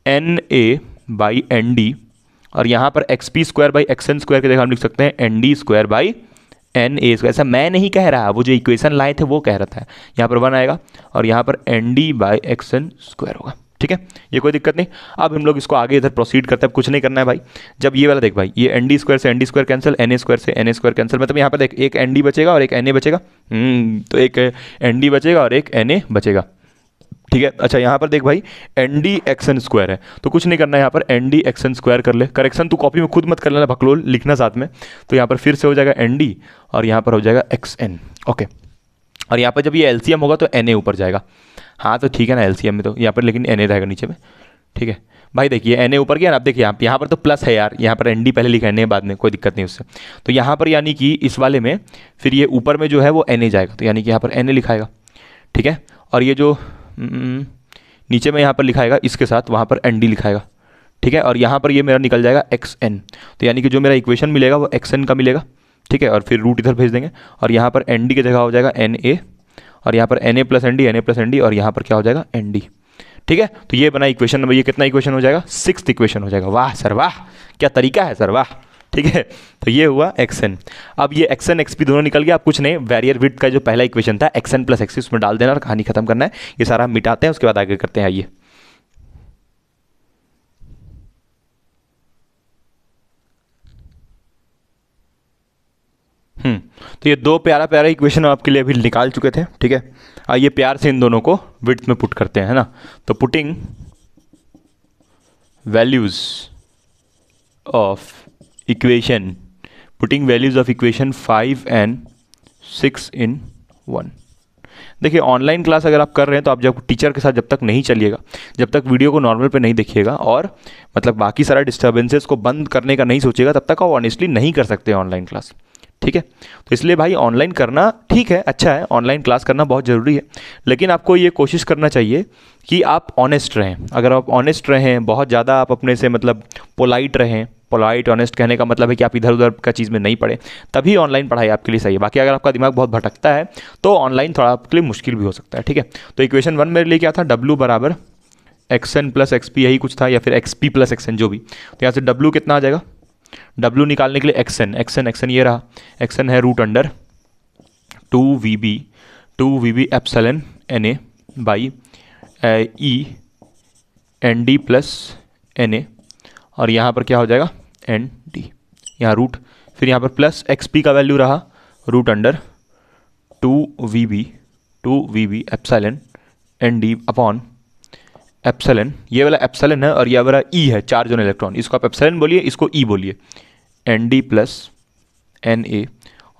A: N A by N D और यहाँ पर X P square by X N square की जगह हम लिख सकते हैं N D square by N A square. ऐसा मैं नहीं कह रहा, वो जो इक्वेशन लाए थे वो कह रहा था। यहाँ पर 1 आएगा और यहाँ पर N D by X N square होगा। ठीक है, ये कोई दिक्कत नहीं। अब हम लोग इसको आगे इधर प्रोसीड करते हैं, कुछ नहीं करना है भाई। जब ये वाला देख भाई, ये एन डी स्क्वायर से N D square cancel, N A square से एन ए स्क्वायर कैंसिल, मतलब यहाँ पर देख एक एन डी बचेगा और एक एन ए बचेगा। तो एक एन डी बचेगा और एक एन ए बचेगा। ठीक है, अच्छा यहाँ पर देख भाई N D X N square है, तो कुछ नहीं करना है, यहाँ पर N D X N square कर ले। करेक्शन तू कॉपी में खुद मत कर लेना, भकलोल लिखना साथ में। तो यहाँ पर फिर से हो जाएगा एन डी और यहाँ पर हो जाएगा एक्स एन। ओके, और यहाँ पर जब ये एलसीएम होगा तो एन ए ऊपर जाएगा। हाँ तो ठीक है ना, एलसीएम में तो यहाँ पर लेकिन एन ए रहेगा नीचे में। ठीक है भाई, देखिए एन ए ऊपर गया ना। अब देखिए यहाँ पर तो प्लस है यार, यहाँ पर एन डी पहले लिखा एन ए बाद में, कोई दिक्कत नहीं उससे। तो यहाँ पर यानी कि इस वाले में फिर ये ऊपर में जो है वो एन ए जाएगा, तो यानी कि यहाँ पर एन ए लिखाएगा। ठीक है, और ये जो नीचे में यहाँ पर लिखाएगा इसके साथ वहाँ पर एन डी लिखाएगा। ठीक है, और यहाँ पर ये मेरा निकल जाएगा एक्स एन, तो यानी कि जो मेरा इक्वेशन मिलेगा वो एक्स एन का मिलेगा। ठीक है, और फिर रूट इधर भेज देंगे और यहाँ पर एन डी की जगह हो जाएगा एन ए और यहाँ पर N A plus N D, N A plus N D और यहाँ पर क्या हो जाएगा एन डी। ठीक है, तो ये बना इक्वेशन नंबर, ये कितना इक्वेशन हो जाएगा, 6th इक्वेशन हो जाएगा। वाह सर वाह, क्या तरीका है सर, वाह। ठीक है, तो ये हुआ एक्स एन। अब ये एक्स एन एक्स पी दोनों निकल गया। अब कुछ नहीं, वेरियर विड्थ का जो पहला इक्वेशन था एक्स एन प्लस एक्स उसमें डाल देना और कहानी खत्म करना है। ये सारा हम मिटाते हैं, उसके बाद आगे करते हैं। आइए तो ये दो प्यारा प्यारा इक्वेशन आपके लिए अभी निकाल चुके थे, ठीक है। आइए प्यार से इन दोनों को विड्थ में पुट करते हैं, है ना। तो putting values of equation 5 and 6 in 1। देखिए ऑनलाइन क्लास अगर आप कर रहे हैं तो आप जब टीचर के साथ जब तक नहीं चलिएगा, जब तक वीडियो को नॉर्मल पे नहीं देखिएगा और मतलब बाकी सारा डिस्टर्बेंसेस को बंद करने का नहीं सोचिएगा, तब तक आप ऑनेस्टली नहीं कर सकते ऑनलाइन क्लास, ठीक है। तो इसलिए भाई ऑनलाइन करना ठीक है, अच्छा है, ऑनलाइन क्लास करना बहुत ज़रूरी है, लेकिन आपको ये कोशिश करना चाहिए कि आप ऑनेस्ट रहें। अगर आप ऑनेस्ट रहें, बहुत ज़्यादा आप अपने से मतलब पोलाइट रहें, पोलाइट ऑनेस्ट कहने का मतलब है कि आप इधर उधर का चीज़ में नहीं पढ़े, तभी ऑनलाइन पढ़ाई आपके लिए सही है। बाकी अगर आपका दिमाग बहुत भटकता है तो ऑनलाइन थोड़ा आपके लिए मुश्किल भी हो सकता है, ठीक है। तो इक्वेशन 1 मेरे लिए क्या था, W बराबर XN प्लस XP, यही कुछ था, या फिर XP प्लस XN जो भी। तो यहाँ से W कितना आ जाएगा, W निकालने के लिए XN ये रहा, XN है root under 2VB epsilon NA by E ND plus NA, और यहाँ पर क्या हो जाएगा ND, यहाँ रूट, फिर यहाँ पर प्लस XP का वैल्यू रहा root under 2VB epsilon ND upon epsilon, ये वाला एप्सिलॉन है और ये वाला E है, चार्ज ऑन इलेक्ट्रॉन, इसको आप एप्सिलॉन बोलिए, इसको E बोलिए, ND प्लस NA,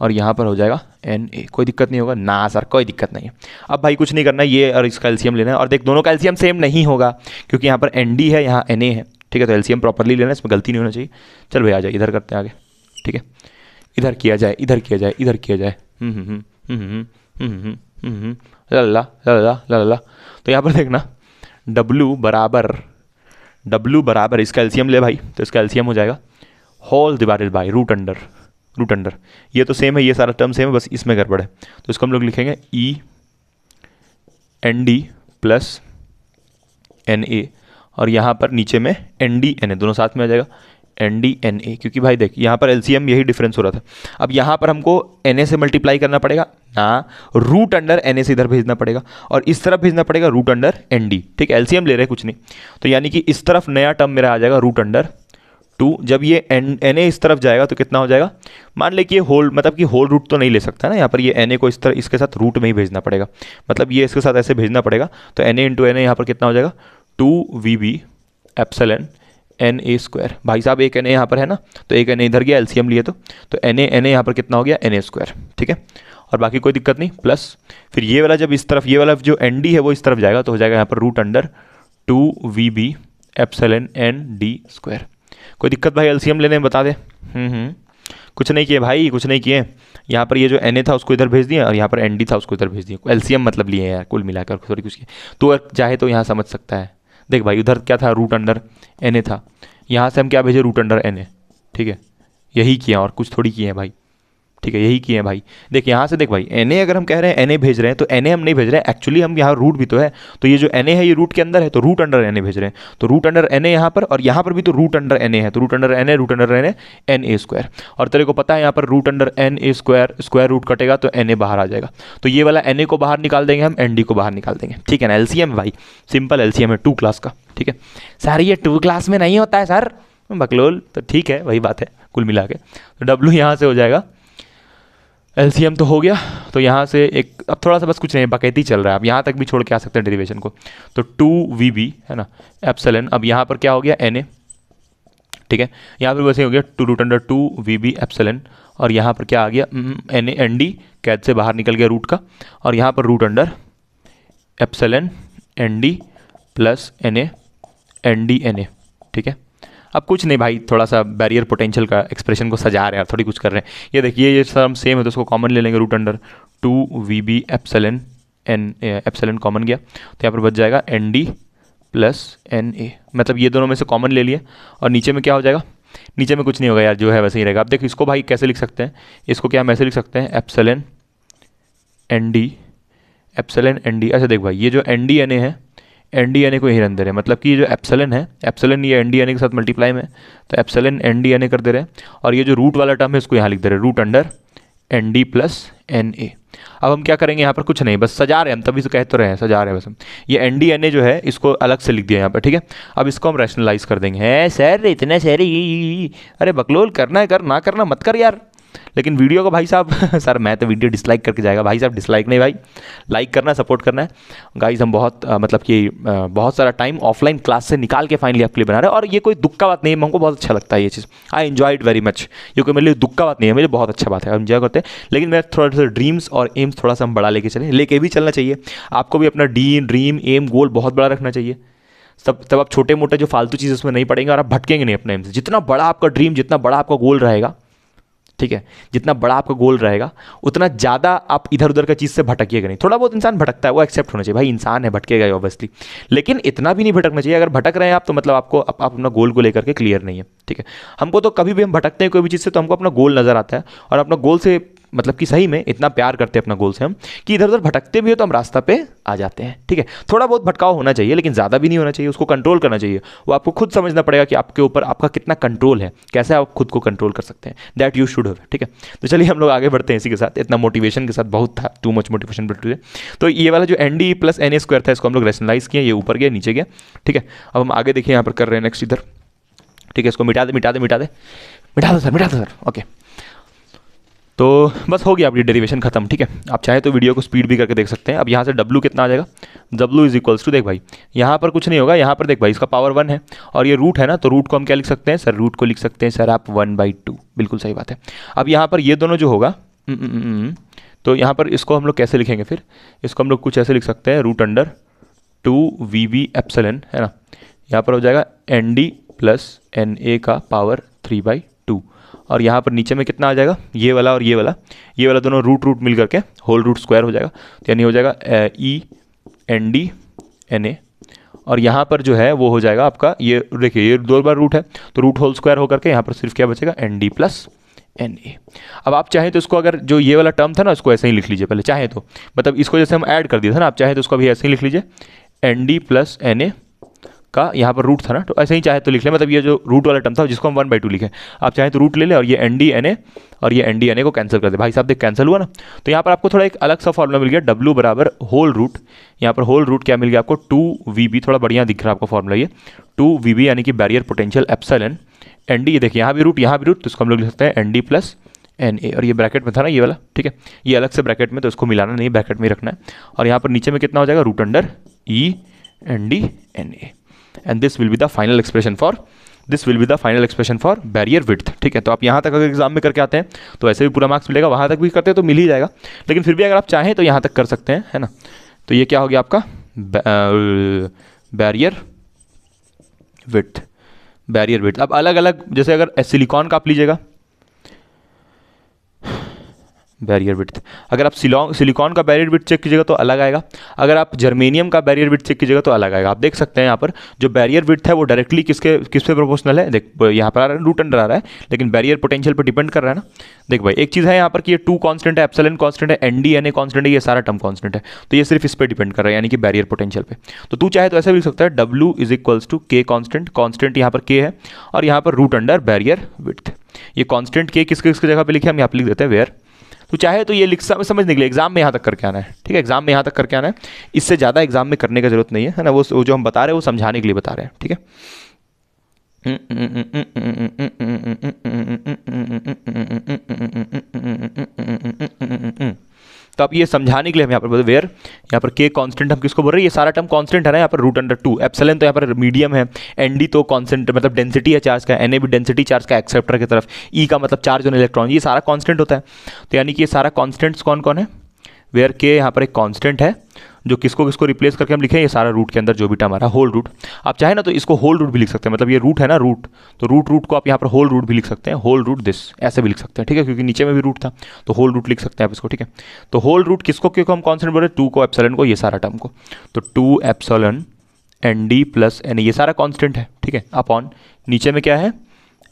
A: और यहाँ पर हो जाएगा NA। कोई दिक्कत नहीं होगा ना सर, कोई दिक्कत नहीं है। अब भाई कुछ नहीं करना है, ये और इसका एलसीएम लेना है, और देख दोनों का एलसीएम सेम नहीं होगा क्योंकि यहाँ पर ND है, यहाँ NA है, ठीक है। तो एलसीएम प्रॉपरली लेना है, इसमें गलती नहीं होना चाहिए। चल भाई आ जाए, इधर करते हैं आगे, ठीक है। इधर किया जाए, इधर किया जाए, इधर किया जाए, ला। तो यहाँ पर देखना W बराबर इसका एलसीएम ले भाई, तो इसका एलसीएम हो जाएगा whole divided by root under, ये तो सेम है, ये सारा टर्म सेम है, बस इसमें गड़बड़ है। तो इसको हम लोग लिखेंगे E ND प्लस NA, और यहाँ पर नीचे में ND NA दोनों साथ में आ जाएगा, ND NA, क्योंकि भाई देख यहाँ पर एलसीएम यही डिफरेंस हो रहा था। अब यहाँ पर हमको NA से मल्टीप्लाई करना पड़ेगा ना, रूट अंडर NA से इधर भेजना पड़ेगा, और इस तरफ भेजना पड़ेगा रूट अंडर ND, ठीक है। एलसीएम ले रहे कुछ नहीं, तो यानी कि इस तरफ नया टर्म मेरा आ जाएगा रूट अंडर 2। जब ये NA इस तरफ जाएगा तो कितना हो जाएगा, मान ले कि ये होल, मतलब कि होल रूट तो नहीं ले सकता ना, यहाँ पर ये NA को इस तरह इसके साथ रूट में ही भेजना पड़ेगा, मतलब ये इसके साथ ऐसे भेजना पड़ेगा। तो NA इंटू NA यहाँ पर कितना हो जाएगा 2VB एप्सिलॉन NA स्क्वायर। भाई साहब एक NA यहाँ पर है ना, तो एक NA इधर गया, एलसीएम लिए तो NA यहाँ पर कितना हो गया NA स्क्वायर, ठीक है। और बाकी कोई दिक्कत नहीं, प्लस फिर ये वाला जब इस तरफ, ये वाला जो ND है वो इस तरफ जाएगा तो हो जाएगा यहाँ पर root under 2VB epsilon ND square. कोई दिक्कत भाई एलसीएम लेने में बता दे। कुछ नहीं किए भाई, कुछ नहीं किए। यहाँ पर ये जो NA था उसको इधर भेज दिया, और यहाँ पर ND था उसको इधर भेज दिया, एलसीएम मतलब लिए यार, कुल मिलाकर थोड़ी कुछ किए। तो चाहे तो यहाँ समझ सकता है, देख भाई उधर क्या था रूट अंडर NA था, यहाँ से हम क्या भेजे रूट अंडर NA, ठीक है। यही किए और कुछ थोड़ी किए हैं भाई, ठीक है, यही किए हैं भाई। देख यहाँ से देख भाई NA अगर हम कह रहे हैं NA भेज रहे हैं तो NA हम नहीं भेज रहे हैं, एक्चुअली हम यहाँ रूट भी तो है, तो ये जो NA है ये रूट के अंदर है, तो रूट अंडर NA भेज रहे हैं, तो रूट अंडर NA यहाँ पर, और यहाँ पर भी तो रूट अंडर NA है, तो root under NA NA square. और तेरे को पता है यहाँ पर root under NA square root कटेगा तो NA बाहर आ जाएगा, तो ये वाला NA को बाहर निकाल देंगे हम, ND को बाहर निकाल देंगे, ठीक है ना। एलसीएम भाई सिंपल एलसीएम है 2 क्लास का, ठीक है। सर ये 2 क्लास में नहीं होता है सर, बकलोल, तो ठीक है वही बात है कुल मिला के। तो W यहाँ से हो जाएगा, एलसीएम तो हो गया, तो यहाँ से एक अब थोड़ा सा बस कुछ नहीं, बकैती चल रहा है, अब यहाँ तक भी छोड़ के आ सकते हैं डेरिवेशन को। तो 2VB है ना एप्सिलॉन, अब यहाँ पर क्या हो गया NA, ठीक है। यहाँ पर वैसे हो गया रूट अंडर 2VB एप्सिलॉन, और यहाँ पर क्या आ गया NA ND कैद से बाहर निकल गया रूट का, और यहाँ पर root under epsilon ND plus NA ND NA, ठीक है। अब कुछ नहीं भाई, थोड़ा सा बैरियर पोटेंशियल का एक्सप्रेशन को सजा रहे हैं, थोड़ी कुछ कर रहे हैं। ये देखिए ये सब सेम है तो उसको कॉमन ले लेंगे, root under 2VB epsilon common गया, तो यहाँ पर बच जाएगा ND प्लस NA, मतलब ये दोनों में से कॉमन ले लिए, और नीचे में क्या हो जाएगा, नीचे में कुछ नहीं होगा यार, जो है वैसे ही रहेगा। अब देखो इसको भाई कैसे लिख सकते हैं, इसको क्या हम ऐसे लिख सकते हैं एप्सिलॉन ND। अच्छा देख भाई ये जो ND NA है, ND NA को यही रन दे रहे हैं, मतलब कि ये जो एप्सिलॉन है, एप्सिलॉन ये ND NA के साथ मल्टीप्लाई में, तो एप्सिलॉन ND NA कर दे रहे हैं, और ये जो रूट वाला टर्म है इसको यहाँ लिख दे रहे हैं root under ND plus NA। अब हम क्या करेंगे यहाँ पर, कुछ नहीं बस सजा रहे हैं हम, तभी से कह तो रहे हैं सजा रहे हैं बस हम। ये ND NA जो है इसको अलग से लिख दिया यहाँ पर, ठीक है। अब इसको हम रैशनलाइज कर देंगे। है सर इतने सारे, अरे बकलोल करना है कर, ना करना मत कर यार, लेकिन वीडियो को भाई साहब सर मैं तो वीडियो डिसलाइक करके जाएगा, भाई साहब डिसलाइक नहीं भाई, लाइक करना, सपोर्ट करना है गाइज। हम बहुत मतलब कि बहुत सारा टाइम ऑफलाइन क्लास से निकाल के फाइनली आपके लिए बना रहे हैं, और ये कोई दुख का बात नहीं है, हमको बहुत अच्छा लगता है ये चीज़, I enjoy it very much. ये कोई मेरे लिए दुख का बात नहीं है, मेरे बहुत अच्छा बात है, हम एंजॉय करते हैं। लेकिन मेरा थोड़ा सा ड्रीम्स और एम्स थोड़ा सा हम बड़ा लेके चलें, लेके भी चलना चाहिए। आपको भी अपना ड्रीम एम गोल बहुत बड़ा रखना चाहिए। तब आप छोटे मोटे जो फालतू चीज़ उसमें नहीं पड़ेंगे और आप भटकेंगे नहीं अपने एम से। जितना बड़ा आपका ड्रीम, जितना बड़ा आपका गोल रहेगा, ठीक है, जितना बड़ा आपका गोल रहेगा उतना ज़्यादा आप इधर उधर का चीज़ से भटकिएगा नहीं। थोड़ा बहुत इंसान भटकता है, वो एक्सेप्ट होना चाहिए, भाई इंसान है, भटकेगा ऑब्वियसली, लेकिन इतना भी नहीं भटकना चाहिए। अगर भटक रहे हैं आप तो मतलब आपको आप अपना गोल को लेकर के क्लियर नहीं है, ठीक है। हमको तो कभी भी हम भटकते हैं कोई भी चीज़ से तो हमको अपना गोल नज़र आता है, और अपना गोल से मतलब कि सही में इतना प्यार करते हैं अपना गोल से हम कि इधर उधर भटकते भी हो तो हम रास्ता पे आ जाते हैं, ठीक है। थोड़ा बहुत भटकाव होना चाहिए लेकिन ज़्यादा भी नहीं होना चाहिए, उसको कंट्रोल करना चाहिए। वो आपको खुद समझना पड़ेगा कि आपके ऊपर आपका कितना कंट्रोल है, कैसे आप खुद को कंट्रोल कर सकते हैं, दैट यू शुड हैव, ठीक है। तो चलिए हम लोग आगे बढ़ते हैं इसी के साथ। इतना मोटिवेशन के साथ बहुत था, टू मच मोटिवेशन बढ़। तो ये वाला जो ND + NA² था इसको हम लोग रैशनलाइज किया, ये ऊपर गया नीचे गया, ठीक है। अब हम आगे देखिए यहाँ पर कर रहे हैं नेक्स्ट इधर, ठीक है। इसको मिटा दो सर, ओके। तो बस हो गया आपकी डेरिवेशन खत्म, ठीक है। आप चाहे तो वीडियो को स्पीड भी करके देख सकते हैं। अब यहाँ से W कितना आ जाएगा, W = देख भाई यहाँ पर कुछ नहीं होगा, यहाँ पर देख भाई इसका पावर 1 है और ये रूट है ना, तो रूट को हम क्या लिख सकते हैं सर, रूट को लिख सकते हैं सर आप 1/2, बिल्कुल सही बात है। अब यहाँ पर ये दोनों जो होगा तो यहाँ पर इसको हम लोग कैसे लिखेंगे, फिर इसको हम लोग कुछ ऐसे लिख सकते हैं, √2VB∈, है ना। यहाँ पर हो जाएगा ND + NA का पावर 3/2, और यहाँ पर नीचे में कितना आ जाएगा, ये वाला और ये वाला दोनों रूट मिल करके होल रूट स्क्वायर हो जाएगा, तो यानी हो जाएगा END NA, और यहाँ पर जो है वो हो जाएगा आपका, ये देखिए ये 2 बार रूट है तो रूट होल स्क्वायर होकर के यहाँ पर सिर्फ क्या बचेगा, ND + NA। अब आप चाहें तो इसको, अगर जो ये वाला टर्म था ना उसको ऐसे ही लिख लीजिए पहले, चाहे तो मतलब इसको जैसे हम ऐड कर दिया था ना, आप चाहे तो उसको भी ऐसे ही लिख लीजिए, ND + NA का यहाँ पर रूट था ना, तो ऐसे ही चाहे तो लिख लें, मतलब ये जो रूट वाला टर्म था जिसको हम 1/2 लिखे, आप चाहे तो रूट ले लें और ये ND NA और ये ND NA को कैंसिल कर दे। भाई साहब देख कैंसिल हुआ ना, तो यहाँ पर आपको थोड़ा एक अलग सा फॉर्मूला मिल गया, W = होल रूट, यहाँ पर होल रूट क्या मिल गया आपको, 2VB, थोड़ा बढ़िया दिख रहा है आपको फॉर्मूला ये, 2VB यानी कि बैरियर पोटेंशियल एप्सिलॉन ND, ये देखिए यहाँ भी रूट तो इसको हम लोग लिख सकते हैं ND + NA, और ये ब्रैकेट में था ना ये वाला, ठीक है, ये अलग से ब्रैकेट में, तो इसको मिलाना नहीं, ब्रैकेट में ही रखना है। और यहाँ पर नीचे में कितना हो जाएगा, √E ND NA, and this will be the final expression for barrier width, ठीक है। तो आप यहाँ तक अगर एग्जाम में करके आते हैं तो ऐसे भी पूरा मार्क्स मिलेगा, वहाँ तक भी करते हैं तो मिल ही जाएगा, लेकिन फिर भी अगर आप चाहें तो यहाँ तक कर सकते हैं, है ना। तो ये क्या हो गया आपका बैरियर विड्थ। अब अलग अलग, जैसे अगर सिलिकॉन का आप लीजिएगा बैरियर विड्थ, अगर आप सिलिकॉन का बैरियर विड्थ चेक कीजिएगा तो अलग आएगा, अगर आप जर्मेनियम का बैरियर विड्थ चेक कीजिएगा तो अलग आएगा। आप देख सकते हैं यहाँ पर जो बैरियर विड्थ है वो डायरेक्टली किस पे प्रोपोर्शनल है, देख यहाँ पर आ रहा है √, आ रहा है, लेकिन बैरियर पोटेंशियल पर डिपेंड कर रहा है ना। देख भाई एक चीज़ है यहाँ पर कि ये 2 कांस्टेंट है, एप्सिलॉन कांस्टेंट है, ND NA कांस्टेंट है, ये सारा टर्म कांस्टेंट है, तो ये सिर्फ इस पर डिपेंड कर रहा है, यानी कि बैरियर पोटेंशियल पे। तो तू चाहे तो ऐसा भी लिख सकता है, W = K कांस्टेंट यहाँ पर K है, और यहाँ पर √, बैरियर विड्थ। ये कांस्टेंट K किस जगह पे लिखे, हम यहाँ पे लिख देते हैं वेयर। तो चाहे तो ये लिख समझने के लिए एग्जाम में यहाँ तक करके आना है, ठीक है, एग्जाम में यहाँ तक करके आना है, इससे ज़्यादा एग्जाम में करने का जरूरत नहीं है ना। वो जो हम बता रहे हैं वो समझाने के लिए बता रहे हैं, ठीक है। तो अब ये समझाने के लिए हम यहाँ पर बोलते वेयर, यहाँ पर K कांस्टेंट हम किसको बोल रहे हैं, ये सारा टर्म कांस्टेंट है ना, यहाँ पर √2, एप्सिलॉन तो यहाँ पर मीडियम है, ND तो कांस्टेंट मतलब डेंसिटी है चार्ज का, NA भी डेंसिटी चार्ज का एक्सेप्टर की तरफ, E का मतलब चार्ज ऑन इलेक्ट्रॉन, ये सारा कांस्टेंट होता है। तो यानी कि ये सारा कांस्टेंट्स कौन कौन है, वेयर K यहाँ पर एक कांस्टेंट है जो किसको रिप्लेस करके हम लिखें, ये सारा रूट के अंदर जो भी टर्म आ रहा है होल रूट। आप चाहे ना तो इसको होल रूट भी लिख सकते हैं, मतलब ये रूट है ना तो रूट को आप यहाँ पर होल रूट भी लिख सकते हैं, होल रूट दिस ऐसे भी लिख सकते हैं, ठीक है, क्योंकि नीचे में भी रूट था तो होल रूट लिख सकते हैं आप इसको, ठीक है। तो होल रूट किसको क्योंकि हम कांस्टेंट बोल रहे हैं, 2 को एप्सिलॉन को, ये सारा टर्म को, तो 2 एप्सिलॉन ND + NA, ये सारा कांस्टेंट है, ठीक है, अपॉन नीचे में क्या है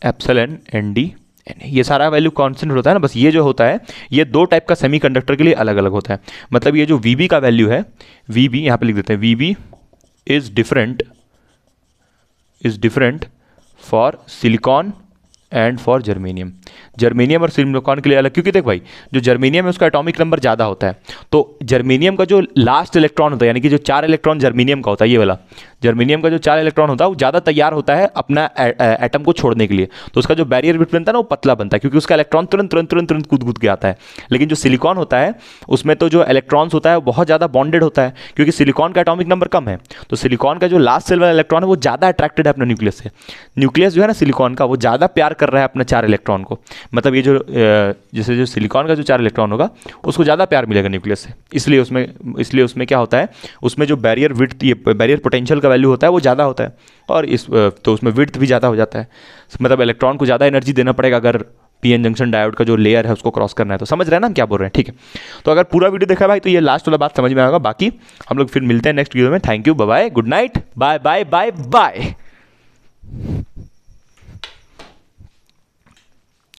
A: एप्सिलॉन ND NA, ये सारा वैल्यू कांस्टेंट होता है ना। बस ये जो होता है ये 2 टाइप का सेमीकंडक्टर के लिए अलग अलग होता है, मतलब ये जो VB का वैल्यू है, VB यहाँ पे लिख देते हैं, VB is different for silicon and for germanium. Germanium और सिलिकॉन के लिए अलग, क्योंकि देख भाई जो जर्मेनियम है उसका एटॉमिक नंबर ज़्यादा होता है, तो जर्मेनियम का जो लास्ट इलेक्ट्रॉन होता है, यानी कि जो 4 इलेक्ट्रॉन जर्मेनियम का होता है, ये वाला जर्मेनियम का जो 4 इलेक्ट्रॉन होता है वो ज़्यादा तैयार होता है अपना एटम को छोड़ने के लिए, तो उसका जो बैरियर बिट बनता है ना वो पतला बनता है, क्योंकि उसका इलेक्ट्रॉन तुरंत तुरंत तुरंत तुरंत कूद कूद के आता है। लेकिन जो सिलिकॉन होता है उसमें तो जो इलेक्ट्रॉन्स होता है वो बहुत ज़्यादा बॉन्डेड होता है, क्योंकि सिलिकॉन का एटॉमिक नंबर कम है, तो सिलिकॉन का जो लास्ट सेल वाला इलेक्ट्रॉन है वो ज़्यादा अट्रैक्टेड है अपने न्यूक्लियस से। न्यूक्लियस जो है ना सिलिकॉन का वो ज़्यादा प्यार कर रहा है अपने 4 इलेक्ट्रॉन को, मतलब ये जो जैसे जो सिलिकॉन का जो 4 इलेक्ट्रॉन होगा उसको ज़्यादा प्यार मिलेगा न्यूक्लियस से, इसलिए उसमें क्या होता है, उसमें जो बैरियर विड्थ, ये बैरियर पोटेंशियल का वैल्यू होता है वो ज़्यादा होता है, और तो उसमें विड्थ भी ज़्यादा हो जाता है, मतलब इलेक्ट्रॉन को ज़्यादा एनर्जी देना पड़ेगा अगर पीएन जंक्शन डायोड का जो लेयर है उसको क्रॉस करना है। तो समझ रहे हैं ना हम क्या बोल रहे हैं, ठीक है। तो अगर पूरा वीडियो देखा भाई तो ये लास्ट वाला बात समझ में आएगा, बाकी हम लोग फिर मिलते हैं नेक्स्ट वीडियो में। Thank you, bye bye, good night, bye bye bye bye.